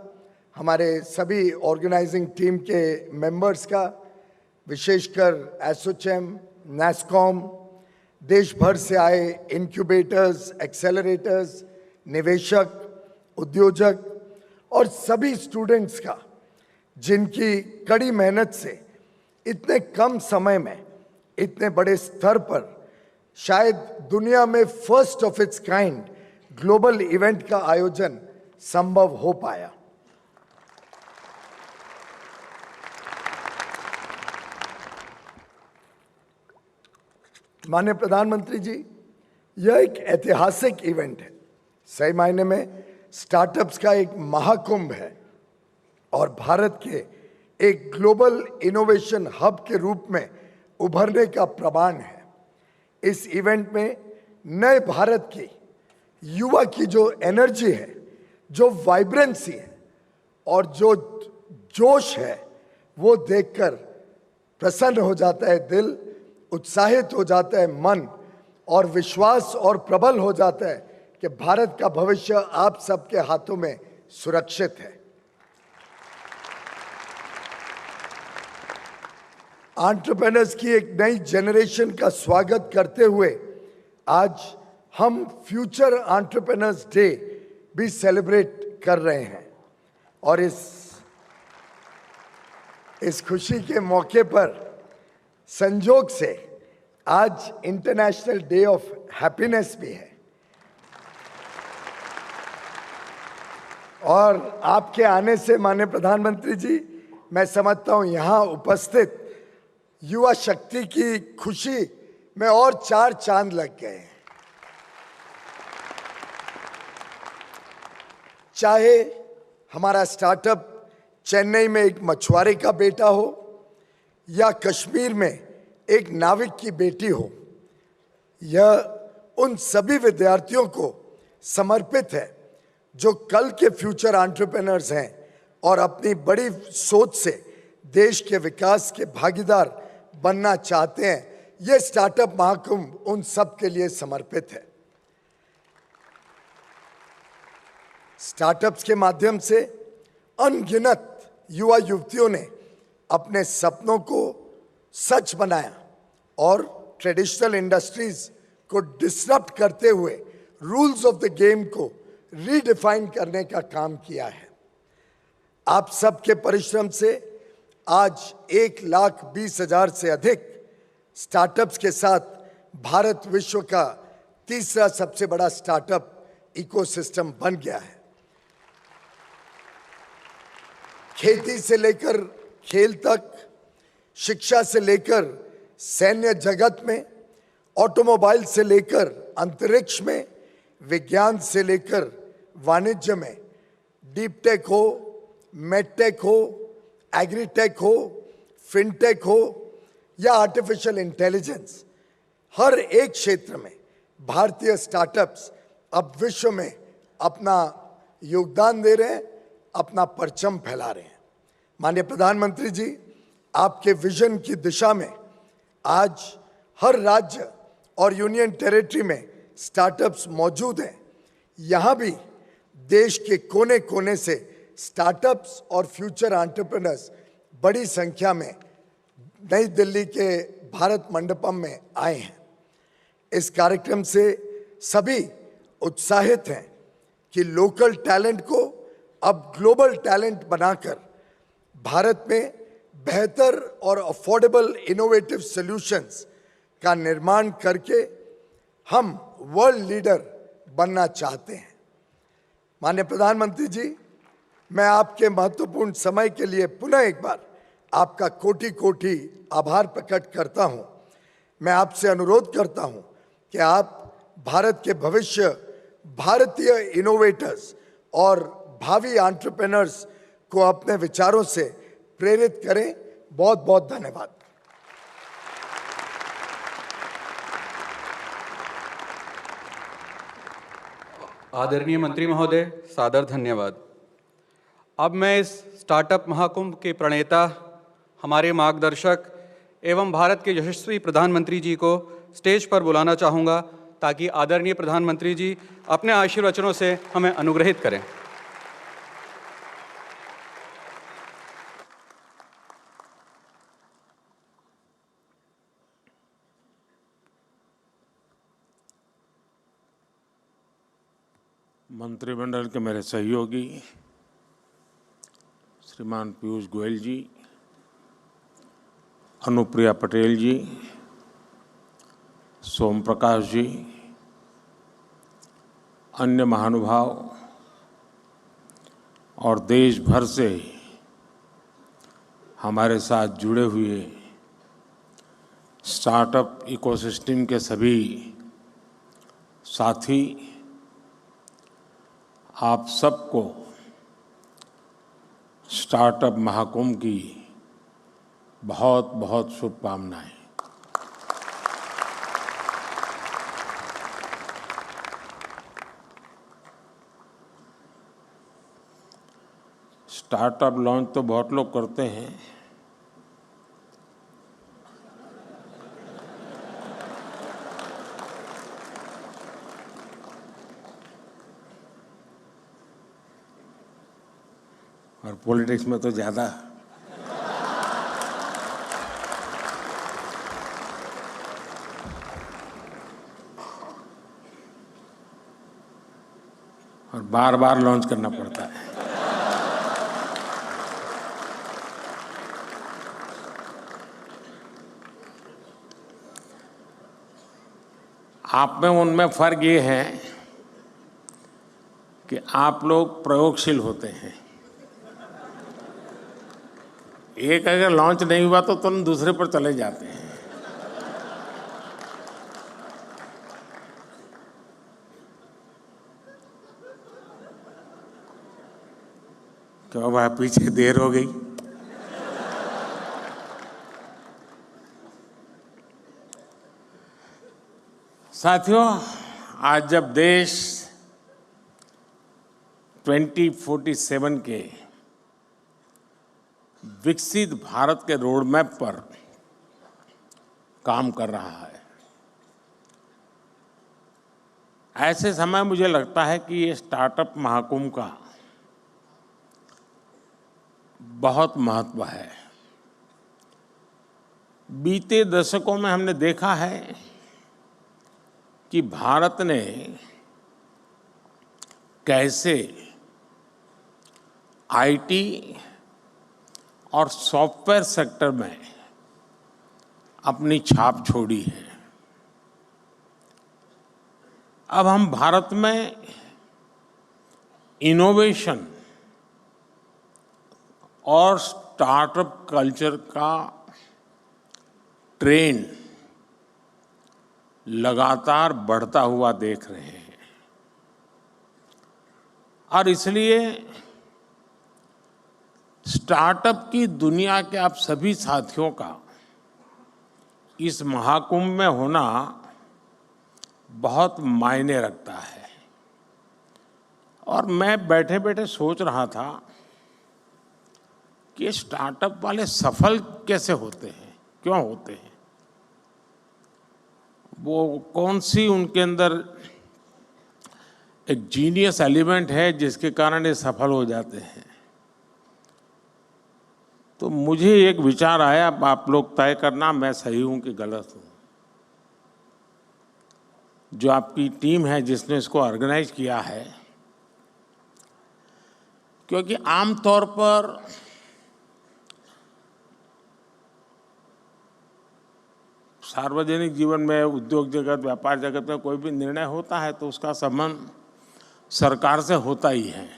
हमारे सभी ऑर्गेनाइजिंग टीम के मेंबर्स का, विशेषकर एसोचैम, नैस्कॉम, देश भर से आए इनक्यूबेटर्स, एक्सेलरेटर्स, निवेशक, उद्योजक और सभी स्टूडेंट्स का, जिनकी कड़ी मेहनत से इतने कम समय में इतने बड़े स्तर पर शायद दुनिया में first of its kind global event का आयोजन संभव हो पाया। माननीय प्रधानमंत्री जी, यह एक ऐतिहासिक इवेंट है। सही मायने में स्टार्टअप्स का एक महाकुंभ है और भारत के एक ग्लोबल इनोवेशन हब के रूप में उभरने का प्रमाण है। इस इवेंट में नए भारत की युवा की जो एनर्जी है, जो वाइब्रेंसी है और जो जोश है, वो देखकर प्रसन्न हो जाता है दिल, उत्साहित हो जाता है मन और विश्वास और प्रबल हो जाता है कि भारत का भविष्य आप सबके हाथों में सुरक्षित है। एंटरप्रेन्योर्स की एक नई जनरेशन का स्वागत करते हुए आज हम फ्यूचर एंटरप्रेन्योर्स डे भी सेलिब्रेट कर रहे हैं और इस खुशी के मौके पर संजोग से आज इंटरनेशनल डे ऑफ हैप्पीनेस भी है और आपके आने से माननीय प्रधानमंत्री जी, मैं समझता हूं यहां उपस्थित युवा शक्ति की खुशी में और 4 चांद लग गए हैं। चाहे हमारा स्टार्टअप चेन्नई में एक मछुआरे का बेटा हो या कश्मीर में एक नाविक की बेटी हो, यह उन सभी विद्यार्थियों को समर्पित है जो कल के फ्यूचर एंटरप्रेन्योर्स हैं और अपनी बड़ी सोच से देश के विकास के भागीदार बनना चाहते हैं। ये स्टार्टअप महाकुंभ उन सब के लिए समर्पित है। स्टार्टअप्स के माध्यम से अनगिनत युवा युवतियों ने अपने सपनों को सच बनाया और ट्रेडिशनल इंडस्ट्रीज को डिसरप्ट करते हुए रूल्स ऑफ द गेम को रीडिफाइन करने का काम किया है। आप सबके परिश्रम से आज 1,20,000 से अधिक स्टार्टअप्स के साथ भारत विश्व का तीसरा सबसे बड़ा स्टार्टअप इकोसिस्टम बन गया है। खेती से लेकर खेल तक, शिक्षा से लेकर सैन्य जगत में, ऑटोमोबाइल से लेकर अंतरिक्ष में, विज्ञान से लेकर वाणिज्य में, डीप टेक हो, मेडटेक हो, एग्रीटेक हो, फिनटेक हो या आर्टिफिशियल इंटेलिजेंस, हर एक क्षेत्र में भारतीय स्टार्टअप्स अब विश्व में अपना योगदान दे रहे हैं, अपना परचम फैला रहे हैं। माननीय प्रधानमंत्री जी, आपके विजन की दिशा में आज हर राज्य और यूनियन टेरिटरी में स्टार्टअप्स मौजूद हैं। यहाँ भी देश के कोने कोने से स्टार्टअप्स और फ्यूचर एंटरप्रेन्योर्स बड़ी संख्या में नई दिल्ली के भारत मंडपम में आए हैं। इस कार्यक्रम से सभी उत्साहित हैं कि लोकल टैलेंट को अब ग्लोबल टैलेंट बनाकर भारत में बेहतर और अफोर्डेबल इनोवेटिव सॉल्यूशंस का निर्माण करके हम वर्ल्ड लीडर बनना चाहते हैं। माननीय प्रधानमंत्री जी, मैं आपके महत्वपूर्ण समय के लिए पुनः एक बार आपका कोटि कोटि आभार प्रकट करता हूं। मैं आपसे अनुरोध करता हूं कि आप भारत के भविष्य, भारतीय इनोवेटर्स और भावी एंटरप्रेन्योर्स को अपने विचारों से प्रेरित करें। बहुत बहुत धन्यवाद। आदरणीय मंत्री महोदय, सादर धन्यवाद। अब मैं इस स्टार्टअप महाकुंभ के प्रणेता, हमारे मार्गदर्शक एवं भारत के यशस्वी प्रधानमंत्री जी को स्टेज पर बुलाना चाहूँगा ताकि आदरणीय प्रधानमंत्री जी अपने आशीर्वचनों से हमें अनुग्रहित करें। मंत्रिमंडल के मेरे सहयोगी श्रीमान पीयूष गोयल जी, अनुप्रिया पटेल जी, सोम प्रकाश जी, अन्य महानुभाव और देश भर से हमारे साथ जुड़े हुए स्टार्टअप इकोसिस्टम के सभी साथी, आप सबको स्टार्टअप महाकुंभ की बहुत बहुत शुभकामनाएं। स्टार्टअप लॉन्च तो बहुत लोग करते हैं, और पॉलिटिक्स में तो ज़्यादा। और बार बार लॉन्च करना पड़ता है। आप में उनमें फर्क ये है कि आप लोग प्रयोगशील होते हैं। एक अगर लॉन्च नहीं हुआ तो तुरंत दूसरे पर चले जाते हैं। क्यों भाई, पीछे देर हो गई। साथियों, आज जब देश 2047 के विकसित भारत के रोड मैप पर काम कर रहा है। ऐसे समय मुझे लगता है कि ये स्टार्टअप महाकुंभ का बहुत महत्व है। बीते दशकों में हमने देखा है कि भारत ने कैसे आईटी और सॉफ्टवेयर सेक्टर में अपनी छाप छोड़ी है। अब हम भारत में इनोवेशन और स्टार्टअप कल्चर का ट्रेंड लगातार बढ़ता हुआ देख रहे हैं और इसलिए स्टार्टअप की दुनिया के आप सभी साथियों का इस महाकुंभ में होना बहुत मायने रखता है। और मैं बैठे बैठे सोच रहा था कि स्टार्टअप वाले सफल कैसे होते हैं, क्यों होते हैं, वो कौन सी उनके अंदर एक जीनियस एलिमेंट है जिसके कारण ये सफल हो जाते हैं। तो मुझे एक विचार आया, आप लोग तय करना मैं सही हूं कि गलत हूं। जो आपकी टीम है जिसने इसको ऑर्गेनाइज किया है, क्योंकि आमतौर पर सार्वजनिक जीवन में, उद्योग जगत, व्यापार जगत में कोई भी निर्णय होता है तो उसका संबंध सरकार से होता ही है।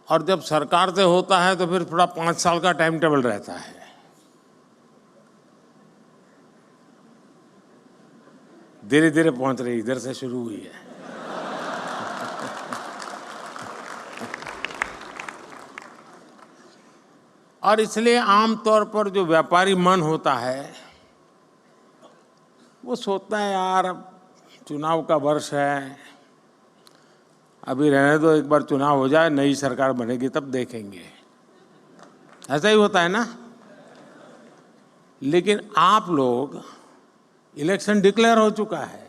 और जब सरकार से होता है तो फिर थोड़ा 5 साल का टाइम टेबल रहता है। धीरे धीरे पहुंच रही, इधर से शुरू हुई है। और इसलिए आमतौर पर जो व्यापारी मन होता है वो सोचता है यार अब चुनाव का वर्ष है, अभी रहने दो, एक बार चुनाव हो जाए, नई सरकार बनेगी तब देखेंगे। ऐसा ही होता है ना। लेकिन आप लोग, इलेक्शन डिक्लेयर हो चुका है,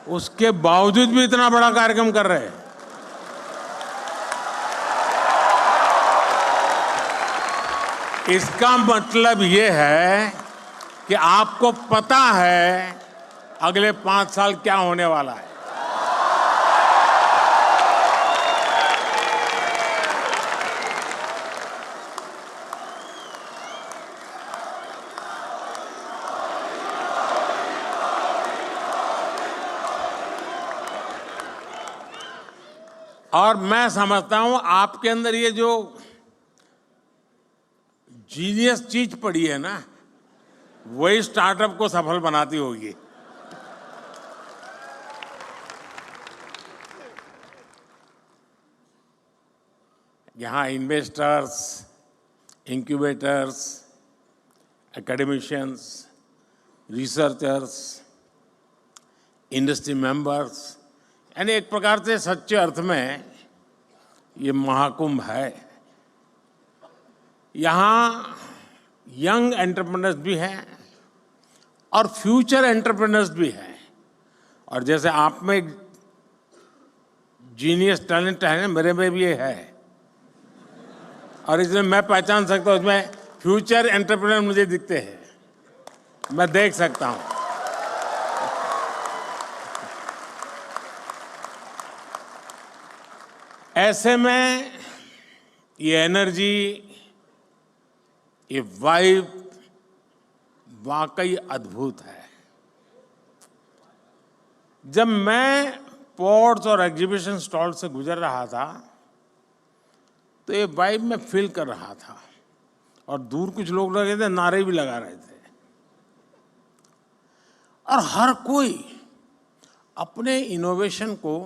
उसके बावजूद भी इतना बड़ा कार्यक्रम कर रहे हैं। इसका मतलब ये है कि आपको पता है अगले 5 साल क्या होने वाला है। और मैं समझता हूं आपके अंदर ये जो जीनियस चीज पड़ी है ना, वही स्टार्टअप को सफल बनाती होगी। यहाँ investors, incubators, academicians, researchers, industry members, यानी एक प्रकार से सच्चे अर्थ में ये महाकुंभ है। यहाँ यंग एंटरप्रेन्योर्स भी हैं और फ्यूचर एंटरप्रेन्योर्स भी हैं। और जैसे आप में जीनियस टैलेंट है, मेरे में भी ये है, और इसमें मैं पहचान सकता हूँ, इसमें फ्यूचर एंटरप्रेन्योर मुझे दिखते हैं, मैं देख सकता हूँ। ऐसे में ये एनर्जी, ये वाइब वाकई अद्भुत है। जब मैं पोर्ट्स और एग्जीबिशन स्टॉल से गुजर रहा था तो ये वाइब मैं फील कर रहा था, और दूर कुछ लोग लगे थे, नारे भी लगा रहे थे, और हर कोई अपने इनोवेशन को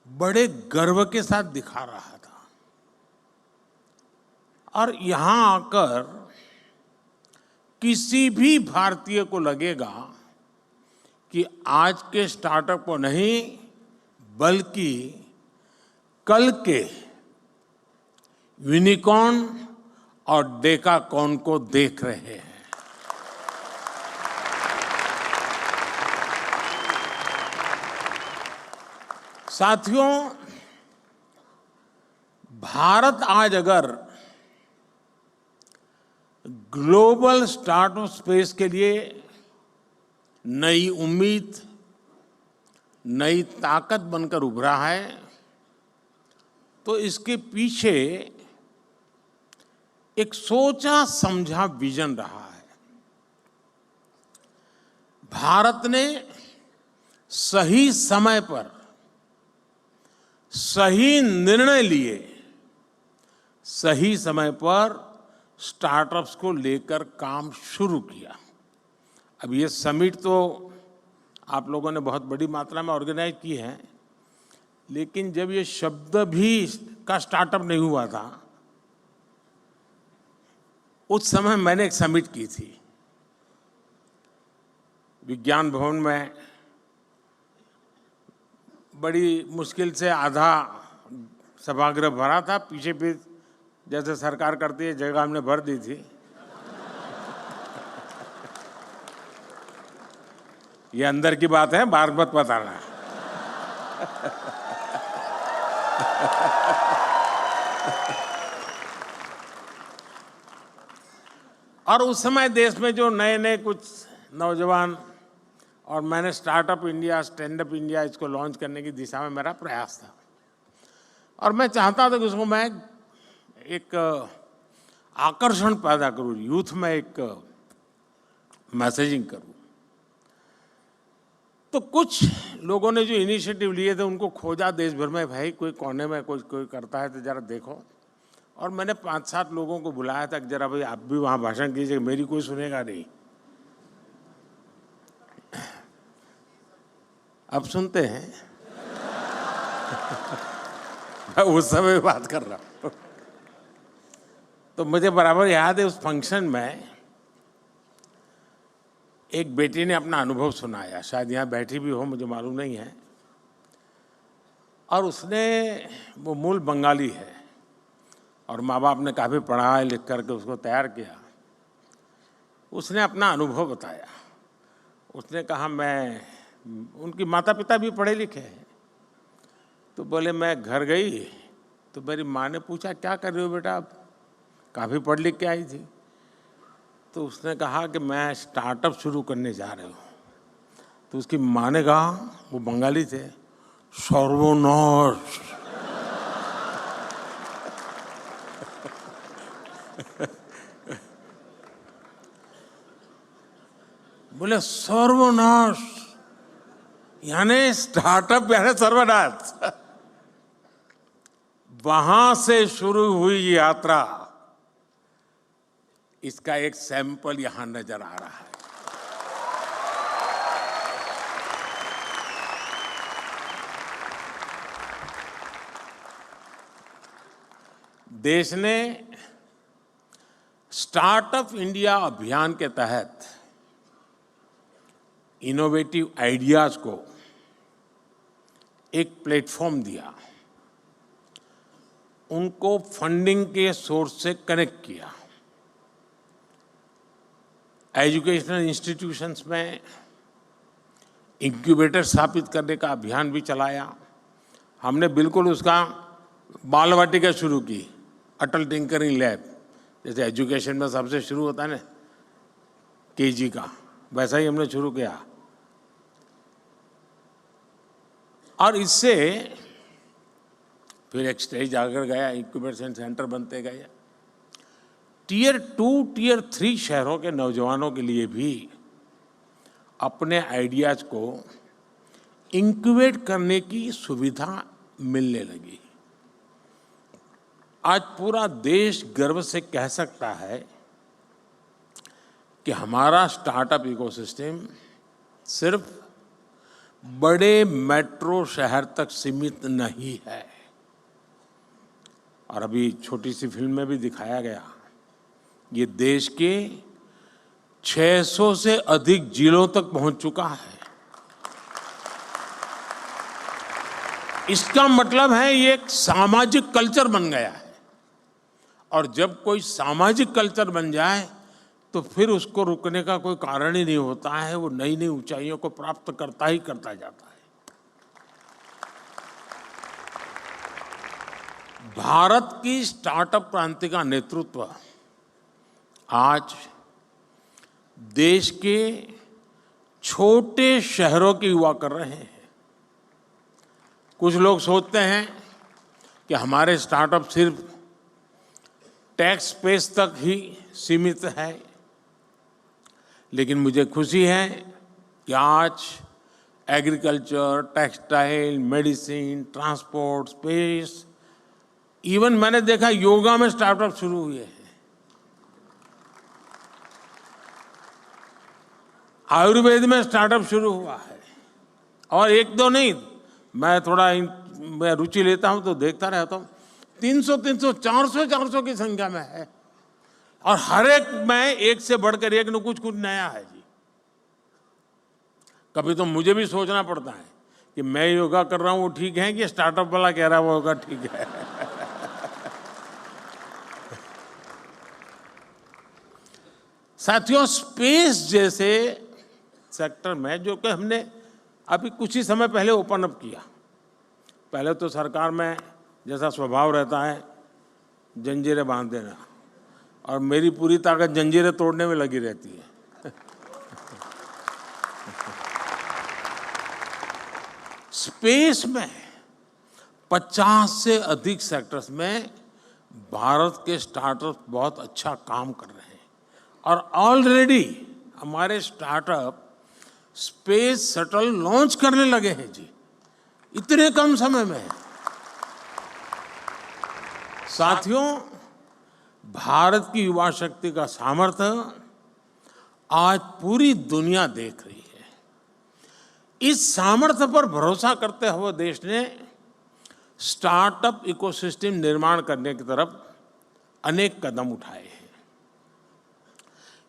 बड़े गर्व के साथ दिखा रहा था। और यहां आकर किसी भी भारतीय को लगेगा कि आज के स्टार्टअप को नहीं, बल्कि कल के यूनिकॉर्न और डेकाकॉन को देख रहे हैं। साथियों, भारत आज अगर ग्लोबल स्टार्टअप स्पेस के लिए नई उम्मीद, नई ताकत बनकर उभरा है, तो इसके पीछे एक सोचा समझा विजन रहा है। भारत ने सही समय पर सही निर्णय लिए, सही समय पर स्टार्टअप्स को लेकर काम शुरू किया। अब ये समिट तो आप लोगों ने बहुत बड़ी मात्रा में ऑर्गेनाइज की है, लेकिन जब ये शब्द भी का स्टार्टअप नहीं हुआ था, उस समय मैंने एक समिट की थी विज्ञान भवन में। बड़ी मुश्किल से आधा सभागृह भरा था, पीछे भी जैसे सरकार करती है जगह हमने भर दी थी। ये अंदर की बात है, बाहर मत बताना। और उस समय देश में जो नए नए कुछ नौजवान, और मैंने startup India, stand up India इसको लॉन्च करने की दिशा में मेरा प्रयास था। और मैं चाहता था कि उसको मैं एक आकर्षण पैदा करूं, यूथ में एक मैसेजिंग करूं। तो कुछ लोगों ने जो इनिशिएटिव लिए थे उनको खोजा देश भर में, भाई कोई कोने में कोई करता है तो जरा देखो। और मैंने 5-7 लोगों को बुलाया था कि जरा भाई आप भी वहाँ भाषण कीजिए, मेरी कोई सुनेगा नहीं। अब सुनते हैं। मैं उस समय बात कर रहा हूँ। तो मुझे बराबर याद है उस फंक्शन में एक बेटी ने अपना अनुभव सुनाया, शायद यहाँ बैठी भी हो, मुझे मालूम नहीं है। और उसने, वो मूल बंगाली है और माँ बाप ने काफ़ी पढ़ा लिख करके उसको तैयार किया। उसने अपना अनुभव बताया। उसने कहा, मैं, उनकी माता पिता भी पढ़े लिखे हैं। तो बोले मैं घर गई तो मेरी माँ ने पूछा, क्या कर रही हो बेटा, आप काफ़ी पढ़ लिख के आई थी। तो उसने कहा कि मैं स्टार्टअप शुरू करने जा रही हूँ। तो उसकी माँ ने कहा, वो बंगाली थे, सर्वनाश। बोले सर्वनाश यानी स्टार्टअप यानी सर्वनाश। वहां से शुरू हुई यात्रा, इसका एक सैंपल यहां नजर आ रहा है। देश ने स्टार्टअप इंडिया अभियान के तहत इनोवेटिव आइडियाज को एक प्लेटफॉर्म दिया, उनको फंडिंग के सोर्स से कनेक्ट किया। एजुकेशनल इंस्टीट्यूशंस में इंक्यूबेटर स्थापित करने का अभियान भी चलाया। हमने बिल्कुल उसका बालवाटिका शुरू की, अटल टिंकरिंग लैब, जैसे एजुकेशन में सबसे शुरू होता है ना केजी का, वैसा ही हमने शुरू किया। और इससे फिर एक स्टेज आकर गया, इंक्यूबेशन सेंटर बनते गए। टियर 2, टियर 3 शहरों के नौजवानों के लिए भी अपने आइडियाज को इंक्यूबेट करने की सुविधा मिलने लगी। आज पूरा देश गर्व से कह सकता है कि हमारा स्टार्टअप इकोसिस्टम सिर्फ बड़े मेट्रो शहर तक सीमित नहीं है। और अभी छोटी सी फिल्म में भी दिखाया गया, ये देश के 600 से अधिक जिलों तक पहुंच चुका है। इसका मतलब है ये एक सामाजिक कल्चर बन गया है और जब कोई सामाजिक कल्चर बन जाए तो फिर उसको रुकने का कोई कारण ही नहीं होता है, वो नई नई ऊंचाइयों को प्राप्त करता ही करता जाता है। भारत की स्टार्टअप क्रांति का नेतृत्व आज देश के छोटे शहरों के युवा कर रहे हैं। कुछ लोग सोचते हैं कि हमारे स्टार्टअप सिर्फ टैक्स स्पेस तक ही सीमित है, लेकिन मुझे खुशी है कि आज agriculture, textile, medicine, transport, space, even मैंने देखा योगा में स्टार्टअप शुरू हुए हैं। आयुर्वेद में स्टार्टअप शुरू हुआ है, और एक दो नहीं, मैं थोड़ा मैं रुचि लेता हूं तो देखता रहता हूं। 300, 400 की संख्या में है, और हर एक में एक से बढ़कर एक न कुछ नया है जी। कभी तो मुझे भी सोचना पड़ता है कि मैं योगा कर रहा हूं वो ठीक है कि स्टार्टअप वाला कह रहा है वो योगा ठीक है। साथियों, स्पेस जैसे सेक्टर में जो कि हमने अभी कुछ ही समय पहले ओपन अप किया, पहले तो सरकार में जैसा स्वभाव रहता है जंजीरें बांध देना, और मेरी पूरी ताकत जंजीरें तोड़ने में लगी रहती है। स्पेस में 50 से अधिक सेक्टर्स में भारत के स्टार्टअप बहुत अच्छा काम कर रहे हैं, और ऑलरेडी हमारे स्टार्टअप स्पेस शटल लॉन्च करने लगे हैं जी, इतने कम समय में। साथियों, भारत की युवा शक्ति का सामर्थ्य आज पूरी दुनिया देख रही है। इस सामर्थ्य पर भरोसा करते हुए देश ने स्टार्टअप इकोसिस्टम निर्माण करने की तरफ अनेक कदम उठाए हैं।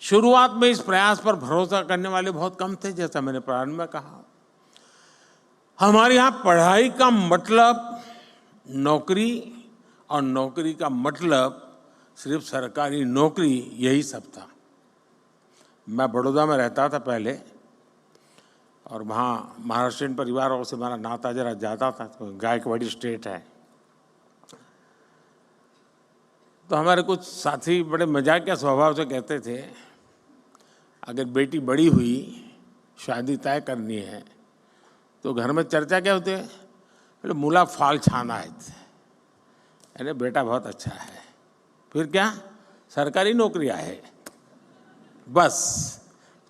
शुरुआत में इस प्रयास पर भरोसा करने वाले बहुत कम थे, जैसा मैंने प्रारंभ में कहा। हमारे यहाँ पढ़ाई का मतलब नौकरी, और नौकरी का मतलब सिर्फ सरकारी नौकरी, यही सब था। मैं बड़ौदा में रहता था पहले, और वहाँ महाराष्ट्रियन परिवारों से हमारा नाता जरा ज़्यादा था, तो गायकवाड़ी स्टेट है। तो हमारे कुछ साथी बड़े मजाकिया स्वभाव से कहते थे, अगर बेटी बड़ी हुई, शादी तय करनी है, तो घर में चर्चा क्या होती है? बोले मूला फाल छाना है, अरे बेटा बहुत अच्छा है, फिर क्या सरकारी नौकरी है, बस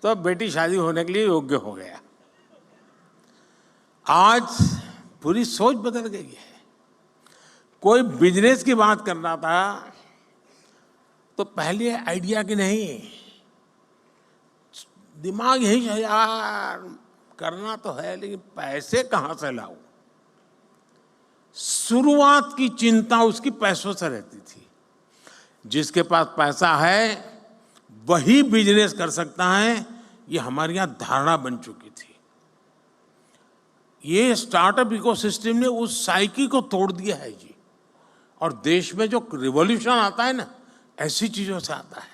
तो अब बेटी शादी होने के लिए योग्य हो गया। आज पूरी सोच बदल गई है। कोई बिजनेस की बात करना था तो पहले आइडिया की नहीं, दिमाग यही है यार, करना तो है लेकिन पैसे कहां से लाऊं। शुरुआत की चिंता उसकी पैसों से रहती थी। जिसके पास पैसा है वही बिजनेस कर सकता है, ये हमारे यहां धारणा बन चुकी थी। ये स्टार्टअप इकोसिस्टम ने उस साइकिल को तोड़ दिया है जी। और देश में जो रिवॉल्यूशन आता है ना, ऐसी चीजों से आता है।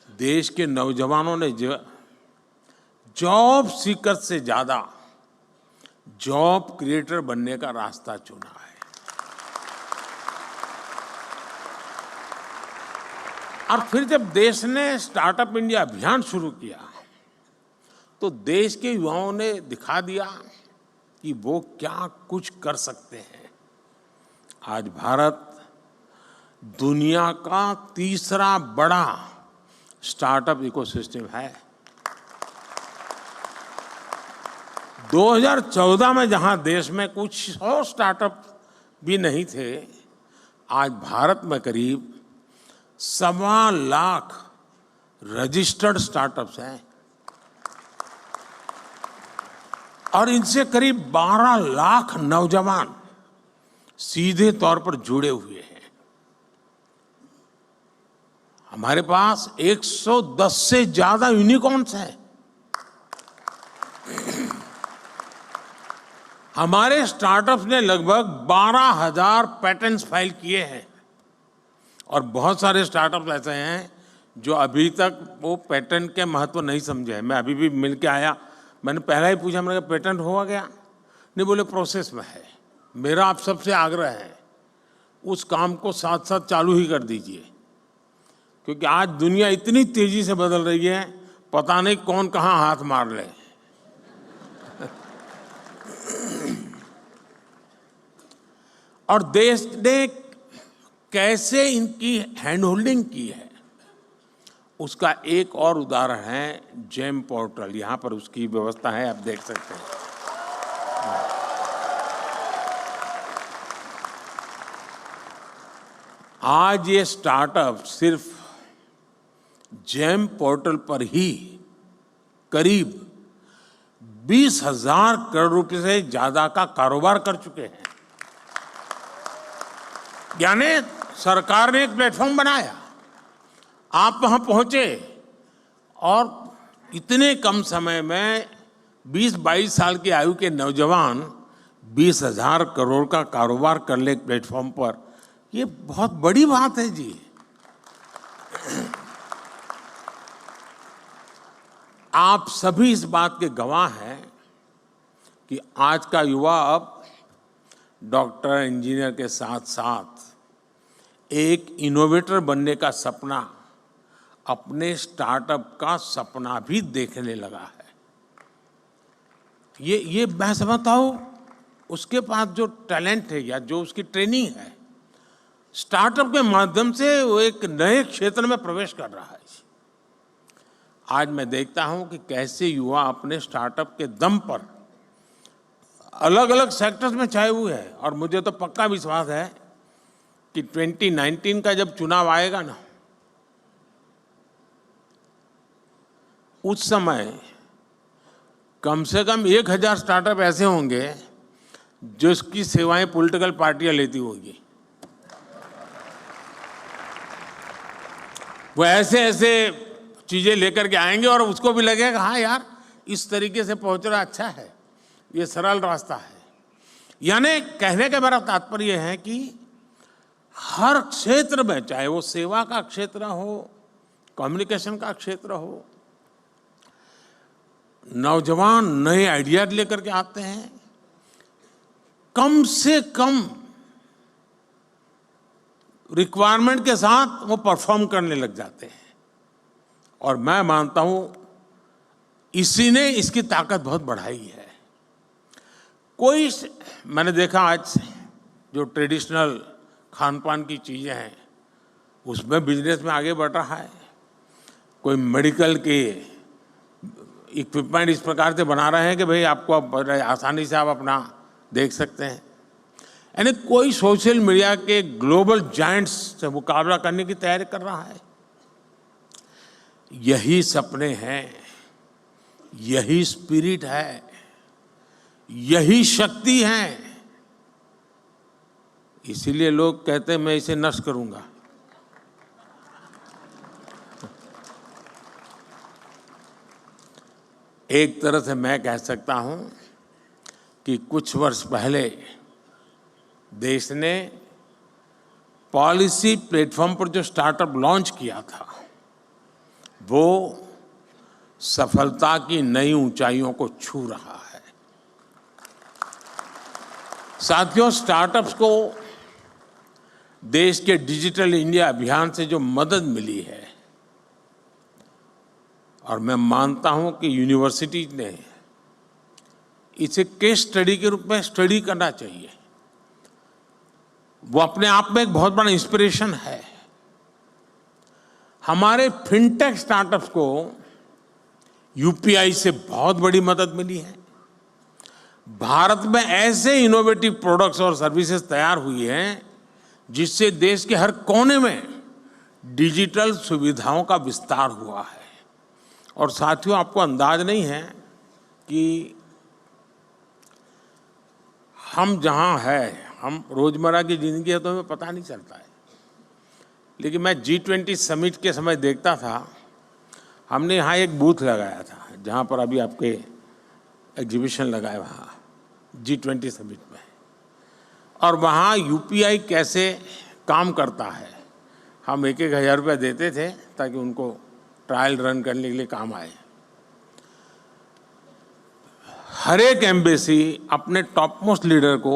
देश के नौजवानों ने जॉब सीकर से ज्यादा जॉब क्रिएटर बनने का रास्ता चुना है। और फिर जब देश ने स्टार्टअप इंडिया अभियान शुरू किया तो देश के युवाओं ने दिखा दिया कि वो क्या कुछ कर सकते हैं। आज भारत दुनिया का तीसरा बड़ा स्टार्टअप इकोसिस्टम है। 2014 में जहां देश में कुछ 100 स्टार्टअप भी नहीं थे, आज भारत में करीब 1.25 लाख रजिस्टर्ड स्टार्टअप्स हैं, और इनसे करीब 12 लाख नौजवान सीधे तौर पर जुड़े हुए हैं। हमारे पास 110 से ज्यादा यूनिकॉर्न्स हैं। हमारे स्टार्टअप्स ने लगभग 12,000 पैटेंट्स फाइल किए हैं। और बहुत सारे स्टार्टअप ऐसे हैं जो अभी तक वो पेटेंट के महत्व नहीं समझे हैं। मैं अभी भी मिल के आया, मैंने पहला ही पूछा, मैंने कहा पेटेंट हुआ गया? नहीं, बोले प्रोसेस में है। मेरा आप सबसे आग्रह है उस काम को साथ साथ चालू ही कर दीजिए, क्योंकि आज दुनिया इतनी तेजी से बदल रही है, पता नहीं कौन कहाँ हाथ मार ले। और देश ने कैसे इनकी हैंड होल्डिंग की है, उसका एक और उदाहरण है जेम पोर्टल। यहां पर उसकी व्यवस्था है, आप देख सकते हैं। आज ये स्टार्टअप सिर्फ जेम पोर्टल पर ही करीब 20,000 करोड़ रुपए से ज्यादा का कारोबार कर चुके हैं। यानी सरकार ने एक प्लेटफॉर्म बनाया, आप वहां पहुंचे और इतने कम समय में 20-22 साल की आयु के नौजवान 20,000 करोड़ का कारोबार कर ले एक प्लेटफॉर्म पर, ये बहुत बड़ी बात है जी। आप सभी इस बात के गवाह हैं कि आज का युवा अब डॉक्टर, इंजीनियर के साथ साथ एक इनोवेटर बनने का सपना, अपने स्टार्टअप का सपना भी देखने लगा है। ये मैं समझता हूं उसके पास जो टैलेंट है या जो उसकी ट्रेनिंग है, स्टार्टअप के माध्यम से वो एक नए क्षेत्र में प्रवेश कर रहा है। आज मैं देखता हूं कि कैसे युवा अपने स्टार्टअप के दम पर अलग अलग सेक्टर्स में छाए हुए हैं। और मुझे तो पक्का विश्वास है कि 2019 का जब चुनाव आएगा ना, उस समय कम से कम 1,000 स्टार्टअप ऐसे होंगे जो इसकी सेवाएं पॉलिटिकल पार्टियां लेती होगी। वो ऐसे ऐसे चीजें लेकर के आएंगे और उसको भी लगेगा हाँ यार, इस तरीके से पहुंच रहा अच्छा है, ये सरल रास्ता है। यानी कहने का मेरा तात्पर्य है कि हर क्षेत्र में, चाहे वो सेवा का क्षेत्र हो, कम्युनिकेशन का क्षेत्र हो, नौजवान नए आइडियाज लेकर के आते हैं, कम से कम रिक्वायरमेंट के साथ वो परफॉर्म करने लग जाते हैं। और मैं मानता हूं इसी ने इसकी ताकत बहुत बढ़ाई है। कोई, मैंने देखा आज जो ट्रेडिशनल खान पान की चीजें हैं उसमें बिजनेस में आगे बढ़ रहा है। कोई मेडिकल के इक्विपमेंट इस प्रकार से बना रहे हैं कि भाई आपको आसानी से आप अपना देख सकते हैं। यानी कोई सोशल मीडिया के ग्लोबल जायंट्स से मुकाबला करने की तैयारी कर रहा है। यही सपने हैं, यही स्पिरिट है, यही शक्ति है। इसीलिए लोग कहते हैं मैं इसे नष्ट करूंगा। एक तरह से मैं कह सकता हूं कि कुछ वर्ष पहले देश ने पॉलिसी प्लेटफॉर्म पर जो स्टार्टअप लॉन्च किया था, वो सफलता की नई ऊंचाइयों को छू रहा है। साथियों, स्टार्टअप्स को देश के डिजिटल इंडिया अभियान से जो मदद मिली है, और मैं मानता हूं कि यूनिवर्सिटीज ने इसे केस स्टडी के रूप में स्टडी करना चाहिए। वो अपने आप में एक बहुत बड़ा इंस्पिरेशन है। हमारे फिनटेक स्टार्टअप्स को यूपीआई से बहुत बड़ी मदद मिली है। भारत में ऐसे इनोवेटिव प्रोडक्ट्स और सर्विसेज तैयार हुई हैं जिससे देश के हर कोने में डिजिटल सुविधाओं का विस्तार हुआ है। और साथियों, आपको अंदाज नहीं है कि हम जहां हैं, हम रोजमर्रा की जिंदगी है तो हमें पता नहीं चलता है, लेकिन मैं G20 समिट के समय देखता था, हमने यहाँ एक बूथ लगाया था जहाँ पर अभी आपके एग्जीबिशन लगा है, वहाँ G20 समिट में, और वहाँ यूपीआई कैसे काम करता है हम 1-1 हज़ार रुपया देते थे ताकि उनको ट्रायल रन करने के लिए काम आए। हर एक एम्बेसी अपने टॉप मोस्ट लीडर को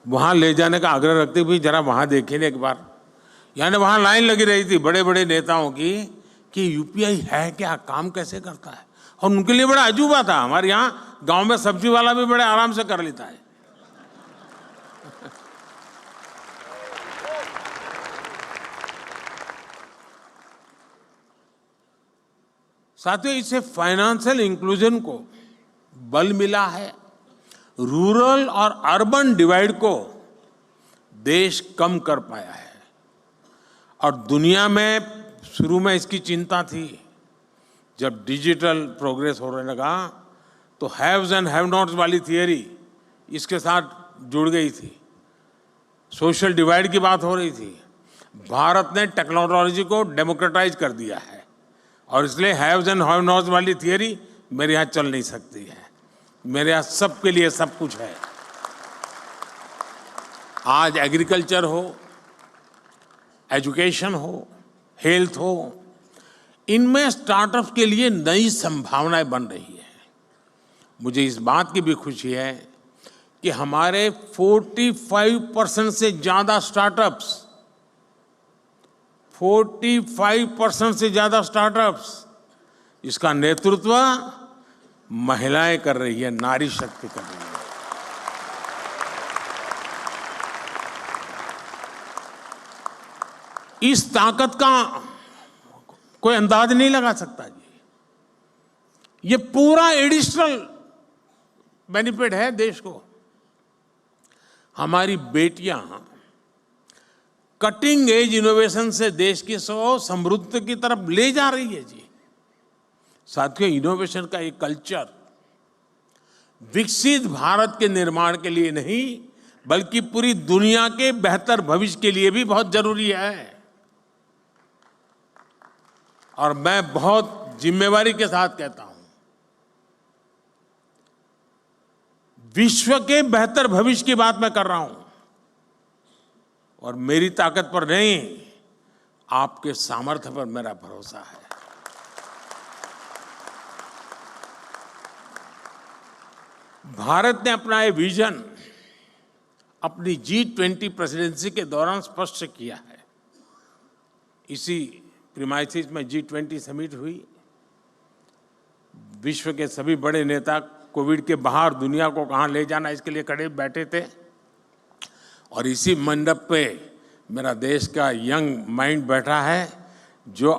वहाँ ले जाने का आग्रह रखती हुई जरा वहाँ देखिए एक बार। यानी वहाँ लाइन लगी रही थी बड़े बड़े नेताओं की कि यूपीआई है क्या, काम कैसे करता है, और उनके लिए बड़ा अजूबा था। हमारे यहाँ गांव में सब्जी वाला भी बड़े आराम से कर लेता है। साथियों, इससे फाइनेंशियल इंक्लूजन को बल मिला है। रूरल और अर्बन डिवाइड को देश कम कर पाया है। और दुनिया में शुरू में इसकी चिंता थी। जब डिजिटल प्रोग्रेस होने लगा तो हैव्स एंड हैव नॉट्स वाली थियरी इसके साथ जुड़ गई थी। सोशल डिवाइड की बात हो रही थी। भारत ने टेक्नोलॉजी को डेमोक्रेटाइज कर दिया है और इसलिए हैव्स एंड हैव नॉट्स वाली थियरी मेरे यहाँ चल नहीं सकती है। मेरे यहाँ सबके लिए सब कुछ है। आज एग्रीकल्चर हो, एजुकेशन हो, हेल्थ हो, इनमें स्टार्टअप के लिए नई संभावनाएं बन रही है। मुझे इस बात की भी खुशी है कि हमारे 45% से ज्यादा स्टार्टअप्स 45% से ज्यादा स्टार्टअप्स इसका नेतृत्व महिलाएं कर रही है, नारी शक्ति कर रही है। इस ताकत का कोई अंदाज नहीं लगा सकता जी। ये पूरा एडिशनल बेनिफिट है देश को। हमारी बेटियां कटिंग एज इनोवेशन से देश की समृद्धि की तरफ ले जा रही है जी। साथियों, इनोवेशन का एक कल्चर विकसित भारत के निर्माण के लिए नहीं बल्कि पूरी दुनिया के बेहतर भविष्य के लिए भी बहुत जरूरी है। और मैं बहुत जिम्मेवारी के साथ कहता हूं, विश्व के बेहतर भविष्य की बात मैं कर रहा हूं और मेरी ताकत पर नहीं, आपके सामर्थ्य पर मेरा भरोसा है। भारत ने अपना ये विजन अपनी G20 प्रेसिडेंसी के दौरान स्पष्ट किया है। इसी प्रीमाइसिस में G20 समिट हुई। विश्व के सभी बड़े नेता कोविड के बाहर दुनिया को कहां ले जाना इसके लिए खड़े बैठे थे और इसी मंडप पे मेरा देश का यंग माइंड बैठा है जो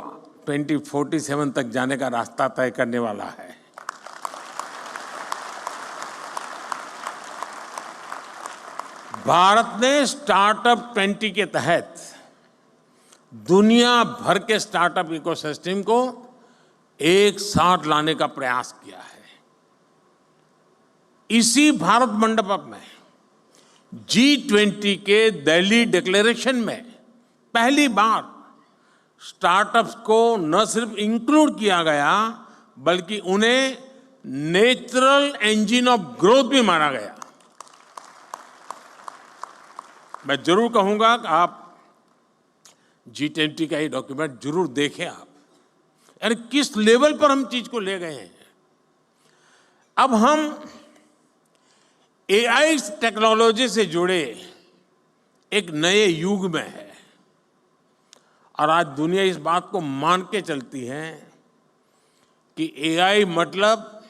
2047 तक जाने का रास्ता तय करने वाला है। भारत ने स्टार्टअप 20 के तहत दुनिया भर के स्टार्टअप इकोसिस्टम को एक साथ लाने का प्रयास किया है। इसी भारत मंडप में G20 के दिल्ली डिक्लेरेशन में पहली बार स्टार्टअप्स को न सिर्फ इंक्लूड किया गया बल्कि उन्हें नेचुरल इंजन ऑफ ग्रोथ भी माना गया। मैं जरूर कहूंगा कि आप G20 का ये डॉक्यूमेंट जरूर देखें आप, यानी किस लेवल पर हम चीज को ले गए हैं। अब हम AI टेक्नोलॉजी से जुड़े एक नए युग में है और आज दुनिया इस बात को मान के चलती है कि AI मतलब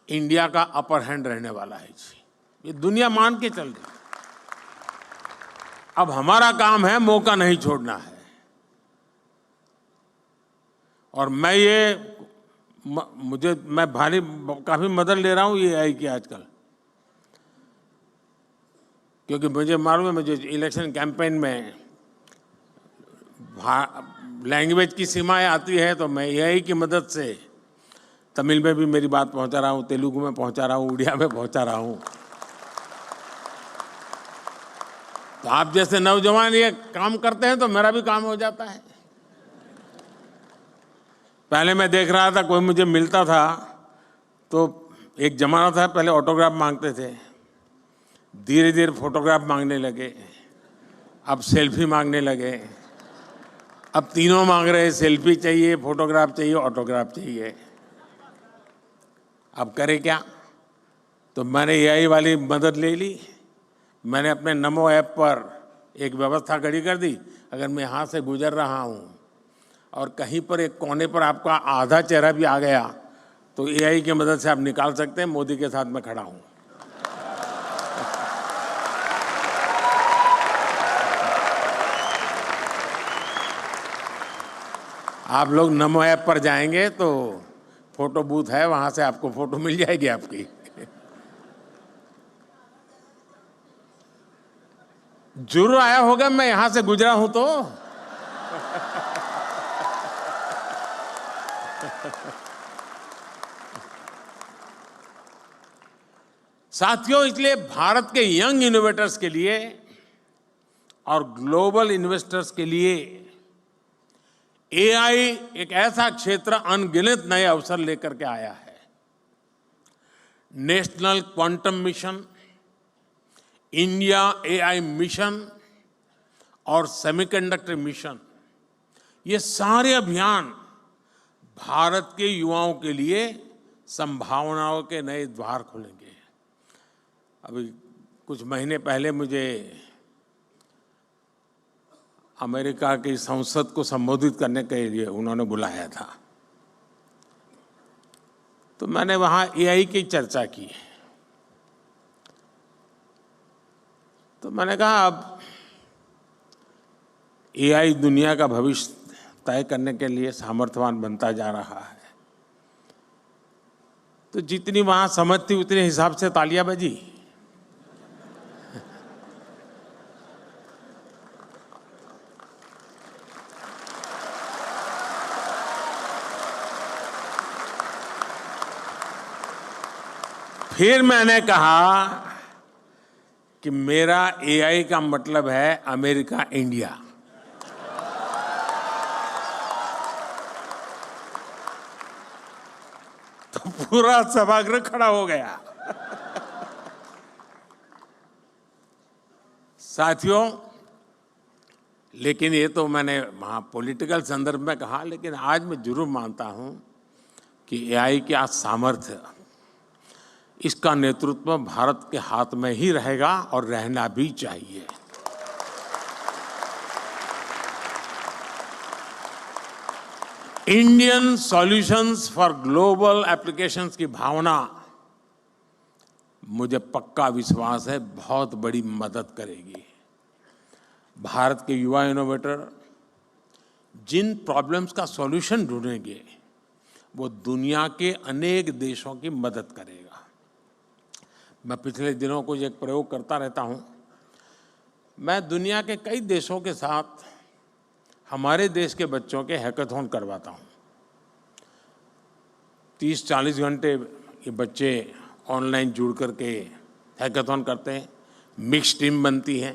इंडिया का अपर हैंड रहने वाला है जी। ये दुनिया मान के चल रही है। अब हमारा काम है मौका नहीं छोड़ना है। और मैं काफी मदद ले रहा हूं ये AI की आजकल, क्योंकि मुझे मालूम है मुझे इलेक्शन कैंपेन में लैंग्वेज की सीमाएं आती है तो मैं AI की मदद से तमिल में भी मेरी बात पहुंचा रहा हूं, तेलुगु में पहुंचा रहा हूं, उड़िया में पहुंचा रहा हूं। तो आप जैसे नौजवान ये काम करते हैं तो मेरा भी काम हो जाता है। पहले मैं देख रहा था कोई मुझे मिलता था तो एक जमाना था पहले ऑटोग्राफ मांगते थे, धीरे धीरे फोटोग्राफ मांगने लगे, अब सेल्फी मांगने लगे, अब तीनों मांग रहे हैं, सेल्फी चाहिए, फोटोग्राफ चाहिए, ऑटोग्राफ चाहिए। अब करें क्या? तो मैंने एआई वाली मदद ले ली। मैंने अपने नमो ऐप पर एक व्यवस्था खड़ी कर दी। अगर मैं यहाँ से गुजर रहा हूँ और कहीं पर एक कोने पर आपका आधा चेहरा भी आ गया तो एआई की मदद से आप निकाल सकते हैं, मोदी के साथ मैं खड़ा हूँ। आप लोग नमो ऐप पर जाएंगे तो फोटो बूथ है, वहां से आपको फोटो मिल जाएगी आपकी। जरूर आया होगा, मैं यहां से गुजरा हूं तो। साथियों, इसलिए भारत के यंग इनोवेटर्स के लिए और ग्लोबल इन्वेस्टर्स के लिए एआई एक ऐसा क्षेत्र अनगिनत नए अवसर लेकर के आया है। National quantum mission, India AI mission और सेमीकंडक्टर मिशन, ये सारे अभियान भारत के युवाओं के लिए संभावनाओं के नए द्वार खोलेंगे। अभी कुछ महीने पहले मुझे अमेरिका की संसद को संबोधित करने के लिए उन्होंने बुलाया था, तो मैंने वहां एआई की चर्चा की। तो मैंने कहा अब एआई दुनिया का भविष्य तय करने के लिए सामर्थ्यवान बनता जा रहा है। तो जितनी वहां समझ थी उतने हिसाब से तालियां बजी। फिर मैंने कहा कि मेरा एआई का मतलब है अमेरिका इंडिया। तो पूरा सभागृह खड़ा हो गया। साथियों, लेकिन ये तो मैंने वहां पॉलिटिकल संदर्भ में कहा, लेकिन आज मैं जरूर मानता हूं कि एआई का सामर्थ्य, इसका नेतृत्व भारत के हाथ में ही रहेगा और रहना भी चाहिए। Indian solutions for global applications की भावना, मुझे पक्का विश्वास है, बहुत बड़ी मदद करेगी। भारत के युवा इनोवेटर जिन प्रॉब्लम्स का सॉल्यूशन ढूंढेंगे, वो दुनिया के अनेक देशों की मदद करेगा। मैं पिछले दिनों को एक प्रयोग करता रहता हूं। मैं दुनिया के कई देशों के साथ हमारे देश के बच्चों के हैकाथॉन करवाता हूं। 30-40 घंटे ये बच्चे ऑनलाइन जुड़ करके हैकाथॉन करते हैं। मिक्स टीम बनती है,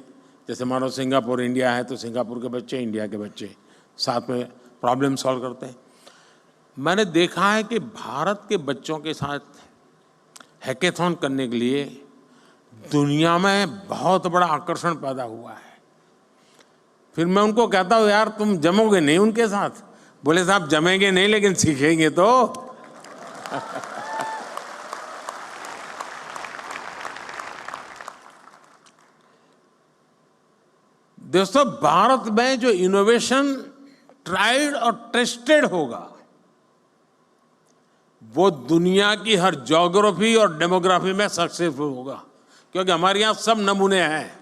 जैसे मानो सिंगापुर इंडिया है तो सिंगापुर के बच्चे, इंडिया के बच्चे साथ में प्रॉब्लम सॉल्व करते हैं। मैंने देखा है कि भारत के बच्चों के साथ हैकाथॉन करने के लिए दुनिया में बहुत बड़ा आकर्षण पैदा हुआ है। फिर मैं उनको कहता हूँ, यार तुम जमोगे नहीं उनके साथ? बोले साहब जमेंगे नहीं, लेकिन सीखेंगे तो। दोस्तों, भारत में जो इनोवेशन ट्राइड और टेस्टेड होगा, वो दुनिया की हर ज्योग्राफी और डेमोग्राफी में सक्सेसफुल होगा, क्योंकि हमारे यहां सब नमूने हैं।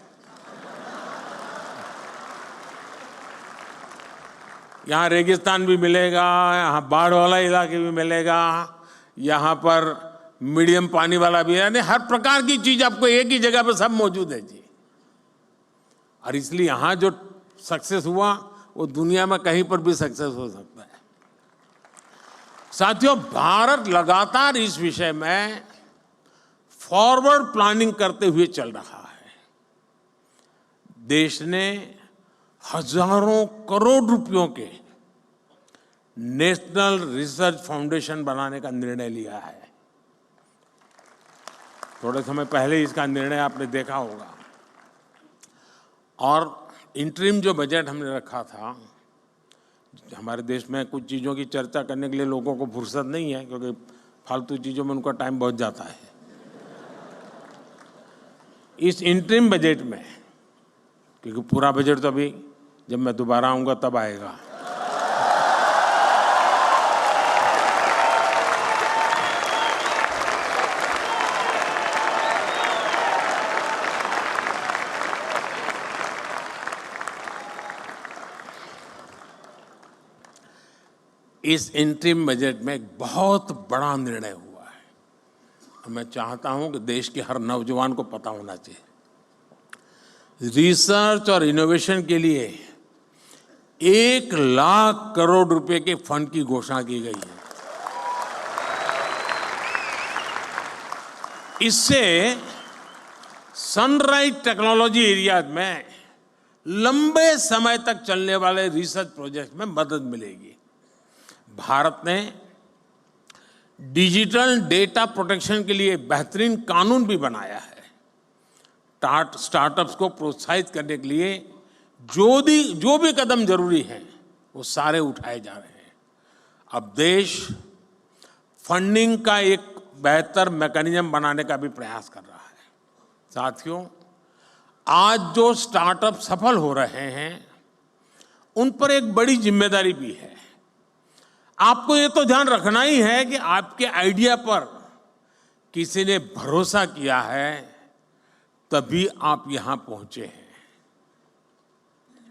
यहाँ रेगिस्तान भी मिलेगा, यहाँ बाढ़ वाला इलाके भी मिलेगा, यहाँ पर मीडियम पानी वाला भी है, यानी हर प्रकार की चीज आपको एक ही जगह पर सब मौजूद है जी। और इसलिए यहाँ जो सक्सेस हुआ वो दुनिया में कहीं पर भी सक्सेस हो सकता है। साथियों, भारत लगातार इस विषय में फॉरवर्ड प्लानिंग करते हुए चल रहा है। देश ने हजारों करोड़ रुपयों के नेशनल रिसर्च फाउंडेशन बनाने का निर्णय लिया है। थोड़े समय पहले इसका निर्णय आपने देखा होगा। और इंटरिम जो बजट हमने रखा था, हमारे देश में कुछ चीज़ों की चर्चा करने के लिए लोगों को फुर्सत नहीं है, क्योंकि फालतू चीज़ों में उनका टाइम बहुत जाता है। इस इंटरिम बजट में, क्योंकि पूरा बजट तो अभी जब मैं दोबारा आऊँगा तब आएगा, इस इंटरिम बजट में एक बहुत बड़ा निर्णय हुआ है और मैं चाहता हूं कि देश के हर नौजवान को पता होना चाहिए। रिसर्च और इनोवेशन के लिए 1,00,000 करोड़ रुपए के फंड की घोषणा की गई है। इससे सनराइज टेक्नोलॉजी एरिया में लंबे समय तक चलने वाले रिसर्च प्रोजेक्ट में मदद मिलेगी। भारत ने डिजिटल डेटा प्रोटेक्शन के लिए बेहतरीन कानून भी बनाया है। स्टार्टअप्स को प्रोत्साहित करने के लिए जो भी कदम जरूरी हैं वो सारे उठाए जा रहे हैं। अब देश फंडिंग का एक बेहतर मैकेनिज्म बनाने का भी प्रयास कर रहा है। साथियों, आज जो स्टार्टअप सफल हो रहे हैं उन पर एक बड़ी जिम्मेदारी भी है। आपको ये तो ध्यान रखना ही है कि आपके आइडिया पर किसी ने भरोसा किया है, तभी आप यहां पहुंचे हैं।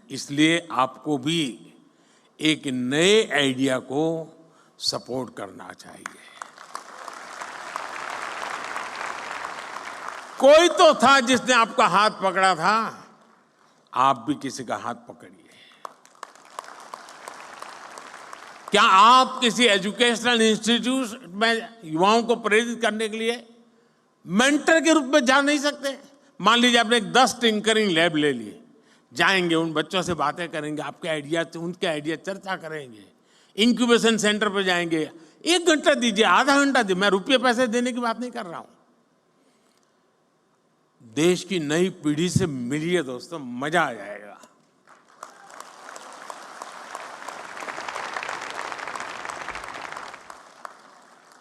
इसलिए आपको भी एक नए आइडिया को सपोर्ट करना चाहिए। कोई तो था जिसने आपका हाथ पकड़ा था, आप भी किसी का हाथ पकड़िए। क्या आप किसी एजुकेशनल इंस्टीट्यूट में युवाओं को प्रेरित करने के लिए मेंटर के रूप में जा नहीं सकते? मान लीजिए आपने 10 टिंकरिंग लैब ले लिए, जाएंगे उन बच्चों से बातें करेंगे, आपके आइडिया उनके आइडिया चर्चा करेंगे, इंक्यूबेशन सेंटर पर जाएंगे, 1 घंटा दीजिए, आधा घंटा दीजिए, मैं रुपये पैसे देने की बात नहीं कर रहा हूं। देश की नई पीढ़ी से मिलिए दोस्तों, मजा आ जाएगा।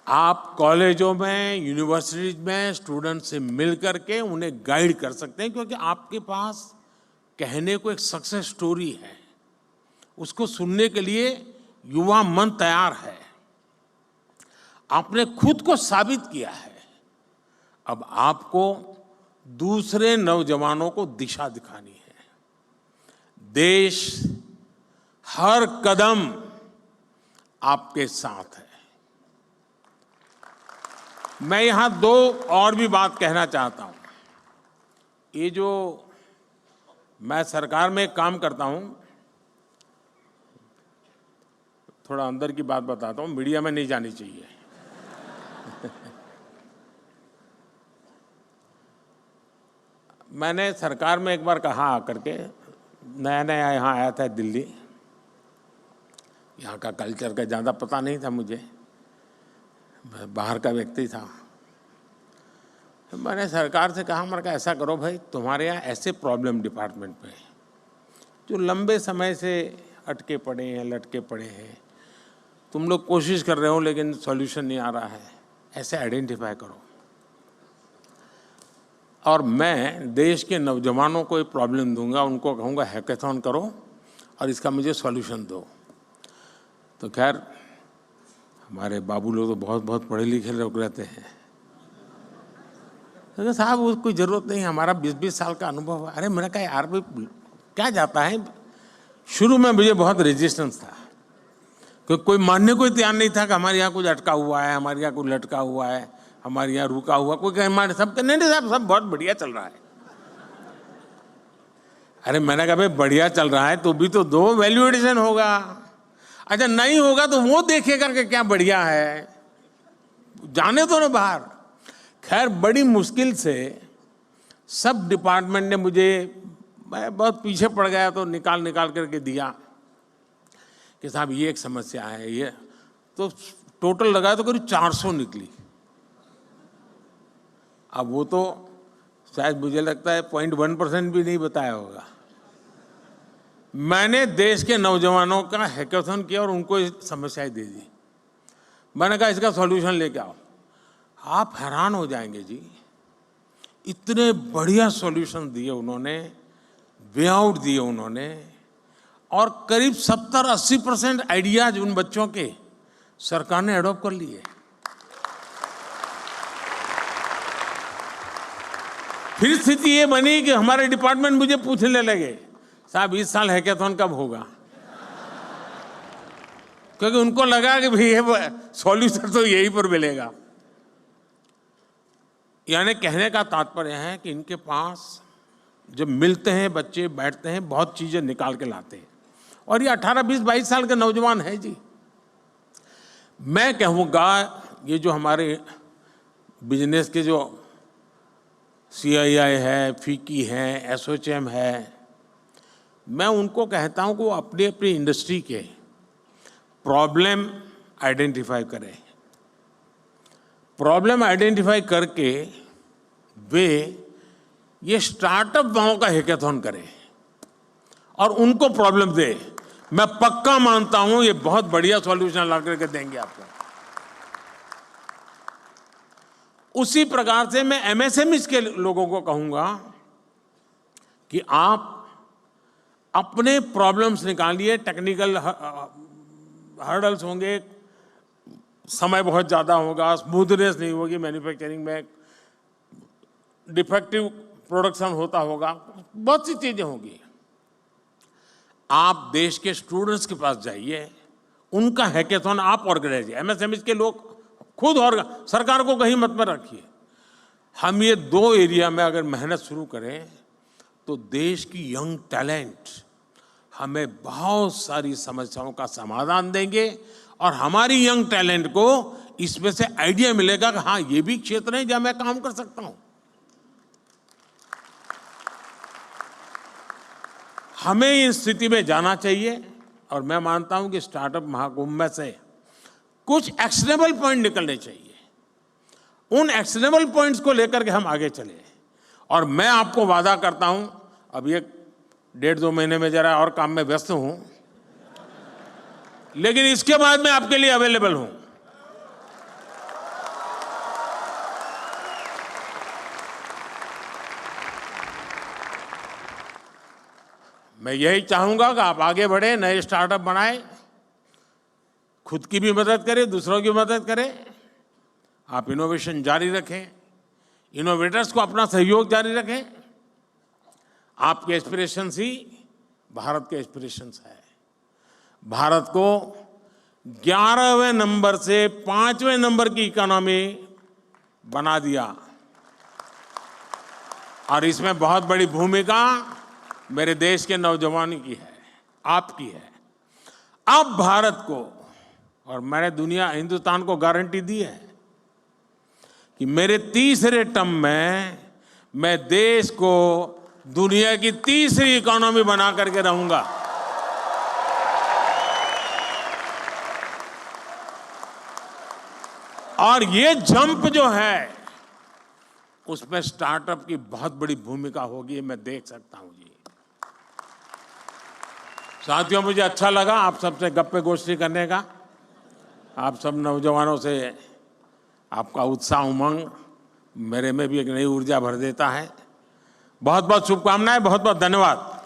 आप कॉलेजों में, यूनिवर्सिटीज में स्टूडेंट से मिल करके उन्हें गाइड कर सकते हैं, क्योंकि आपके पास कहने को एक सक्सेस स्टोरी है, उसको सुनने के लिए युवा मन तैयार है। आपने खुद को साबित किया है, अब आपको दूसरे नौजवानों को दिशा दिखानी है। देश हर कदम आपके साथ है। मैं यहां 2 और भी बात कहना चाहता हूं। ये जो मैं सरकार में काम करता हूं, थोड़ा अंदर की बात बताता हूं, मीडिया में नहीं जानी चाहिए। मैंने सरकार में एक बार कहा आकर के, नया नया यहाँ आया था दिल्ली, यहाँ का कल्चर का ज़्यादा पता नहीं था मुझे, मैं बाहर का व्यक्ति था। मैंने सरकार से कहा, मैंने कहा ऐसा करो भाई, तुम्हारे यहाँ ऐसे प्रॉब्लम डिपार्टमेंट में जो लंबे समय से अटके पड़े हैं, लटके पड़े हैं, तुम लोग कोशिश कर रहे हो लेकिन सॉल्यूशन नहीं आ रहा है, ऐसे आइडेंटिफाई करो और मैं देश के नौजवानों को ये प्रॉब्लम दूंगा, उनको कहूँगा हैकेथॉन करो और इसका मुझे सॉल्यूशन दो। तो खैर हमारे बाबू लोग तो बहुत बहुत पढ़े लिखे लोग रहते हैं, तो साहब उसकी कोई ज़रूरत नहीं, हमारा 20-20 साल का अनुभव है। अरे मैंने कहा यार भाई क्या जाता है। शुरू में मुझे बहुत रेजिस्टेंस था, क्योंकि कोई मानने को तैयार नहीं था कि हमारे यहाँ कुछ अटका हुआ है, हमारे यहाँ कुछ लटका हुआ है, हमारे यहाँ रुका हुआ, कोई कहे हमारे सब नहीं साहब सब बहुत बढ़िया चल रहा है। अरे मैंने कहा भाई बढ़िया चल रहा है तो भी तो दो, वैल्यू एडिशन होगा। अच्छा नहीं होगा तो वो देखेगा कि क्या बढ़िया है, जाने दो ना बाहर। खैर बड़ी मुश्किल से सब डिपार्टमेंट ने मुझे, मैं बहुत पीछे पड़ गया तो निकाल करके दिया कि साहब ये एक समस्या है, ये तो टोटल लगाया तो करीब 400 निकली। अब वो तो शायद मुझे लगता है 0.1% भी नहीं बताया होगा। मैंने देश के नौजवानों का हैकाथन किया और उनको ये समस्याएं दे दी। मैंने कहा इसका सॉल्यूशन लेके आओ। आप हैरान हो जाएंगे जी, इतने बढ़िया सॉल्यूशन दिए उन्होंने, वे आउट दिए उन्होंने, और करीब 70-80% आइडियाज उन बच्चों के सरकार ने अडॉप्ट कर लिए। फिर स्थिति ये बनी कि हमारे डिपार्टमेंट मुझे पूछने लगे, साहब इस साल हैकाथन कब होगा? क्योंकि उनको लगा कि भाई ये सॉल्यूशन तो यहीं पर मिलेगा। यानी कहने का तात्पर्य है कि इनके पास जब मिलते हैं बच्चे, बैठते हैं, बहुत चीजें निकाल के लाते हैं। और ये 18, 20, 22 साल के नौजवान हैं जी। मैं कहूँगा ये जो हमारे बिजनेस के जो CII है, FICCI है, ASSOCHAM है, मैं उनको कहता हूँ कि वो अपनी अपनी इंडस्ट्री के प्रॉब्लम आइडेंटिफाई करें। प्रॉब्लम आइडेंटिफाई करके वे ये स्टार्टअप वालों का हैकाथन करें और उनको प्रॉब्लम दे। मैं पक्का मानता हूं ये बहुत बढ़िया सॉल्यूशन ला करके देंगे आपको। उसी प्रकार से मैं MSMEs के लोगों को कहूंगा कि आप अपने प्रॉब्लम्स निकालिए। टेक्निकल हर्डल्स होंगे, समय बहुत ज़्यादा होगा, स्मूथनेस नहीं होगी मैन्युफैक्चरिंग में, डिफेक्टिव प्रोडक्शन होता होगा, बहुत सी चीज़ें होंगी। आप देश के स्टूडेंट्स के पास जाइए, उनका हैकाथन आप ऑर्गेनाइज, MSMEs के लोग खुद, और सरकार को कहीं मत में रखिए। हम ये 2 एरिया में अगर मेहनत शुरू करें तो देश की यंग टैलेंट हमें बहुत सारी समस्याओं का समाधान देंगे और हमारी यंग टैलेंट को इसमें से आइडिया मिलेगा कि हाँ ये भी क्षेत्र है जहां मैं काम कर सकता हूं। हमें इस स्थिति में जाना चाहिए और मैं मानता हूं कि स्टार्टअप महाकुंभ में से कुछ एक्शनेबल पॉइंट निकलने चाहिए। उन एक्शनेबल पॉइंट्स को लेकर के हम आगे चले। और मैं आपको वादा करता हूं, अब ये 1.5-2 महीने में जरा और काम में व्यस्त हूं, लेकिन इसके बाद मैं आपके लिए अवेलेबल हूं। मैं यही चाहूंगा कि आप आगे बढ़े, नए स्टार्टअप बनाएं, खुद की भी मदद करें, दूसरों की मदद करें। आप इनोवेशन जारी रखें, इनोवेटर्स को अपना सहयोग जारी रखें। आपके एस्पिरेशंस ही भारत के एस्पिरेशंस है। भारत को 11वें नंबर से 5वें नंबर की इकोनॉमी बना दिया और इसमें बहुत बड़ी भूमिका मेरे देश के नौजवानों की है, आपकी है। अब भारत को, और मैंने हिंदुस्तान को गारंटी दी है कि मेरे तीसरे टर्म में मैं देश को दुनिया की तीसरी इकोनॉमी बना करके रहूंगा। और ये जंप जो है उसमें स्टार्टअप की बहुत बड़ी भूमिका होगी, मैं देख सकता हूं जी। साथियों, मुझे अच्छा लगा आप सबसे गप्पे गोष्ठी करने का। आप सब नौजवानों से आपका उत्साह, उमंग मेरे में भी एक नई ऊर्जा भर देता है। बहुत बहुत शुभकामनाएं, बहुत बहुत धन्यवाद।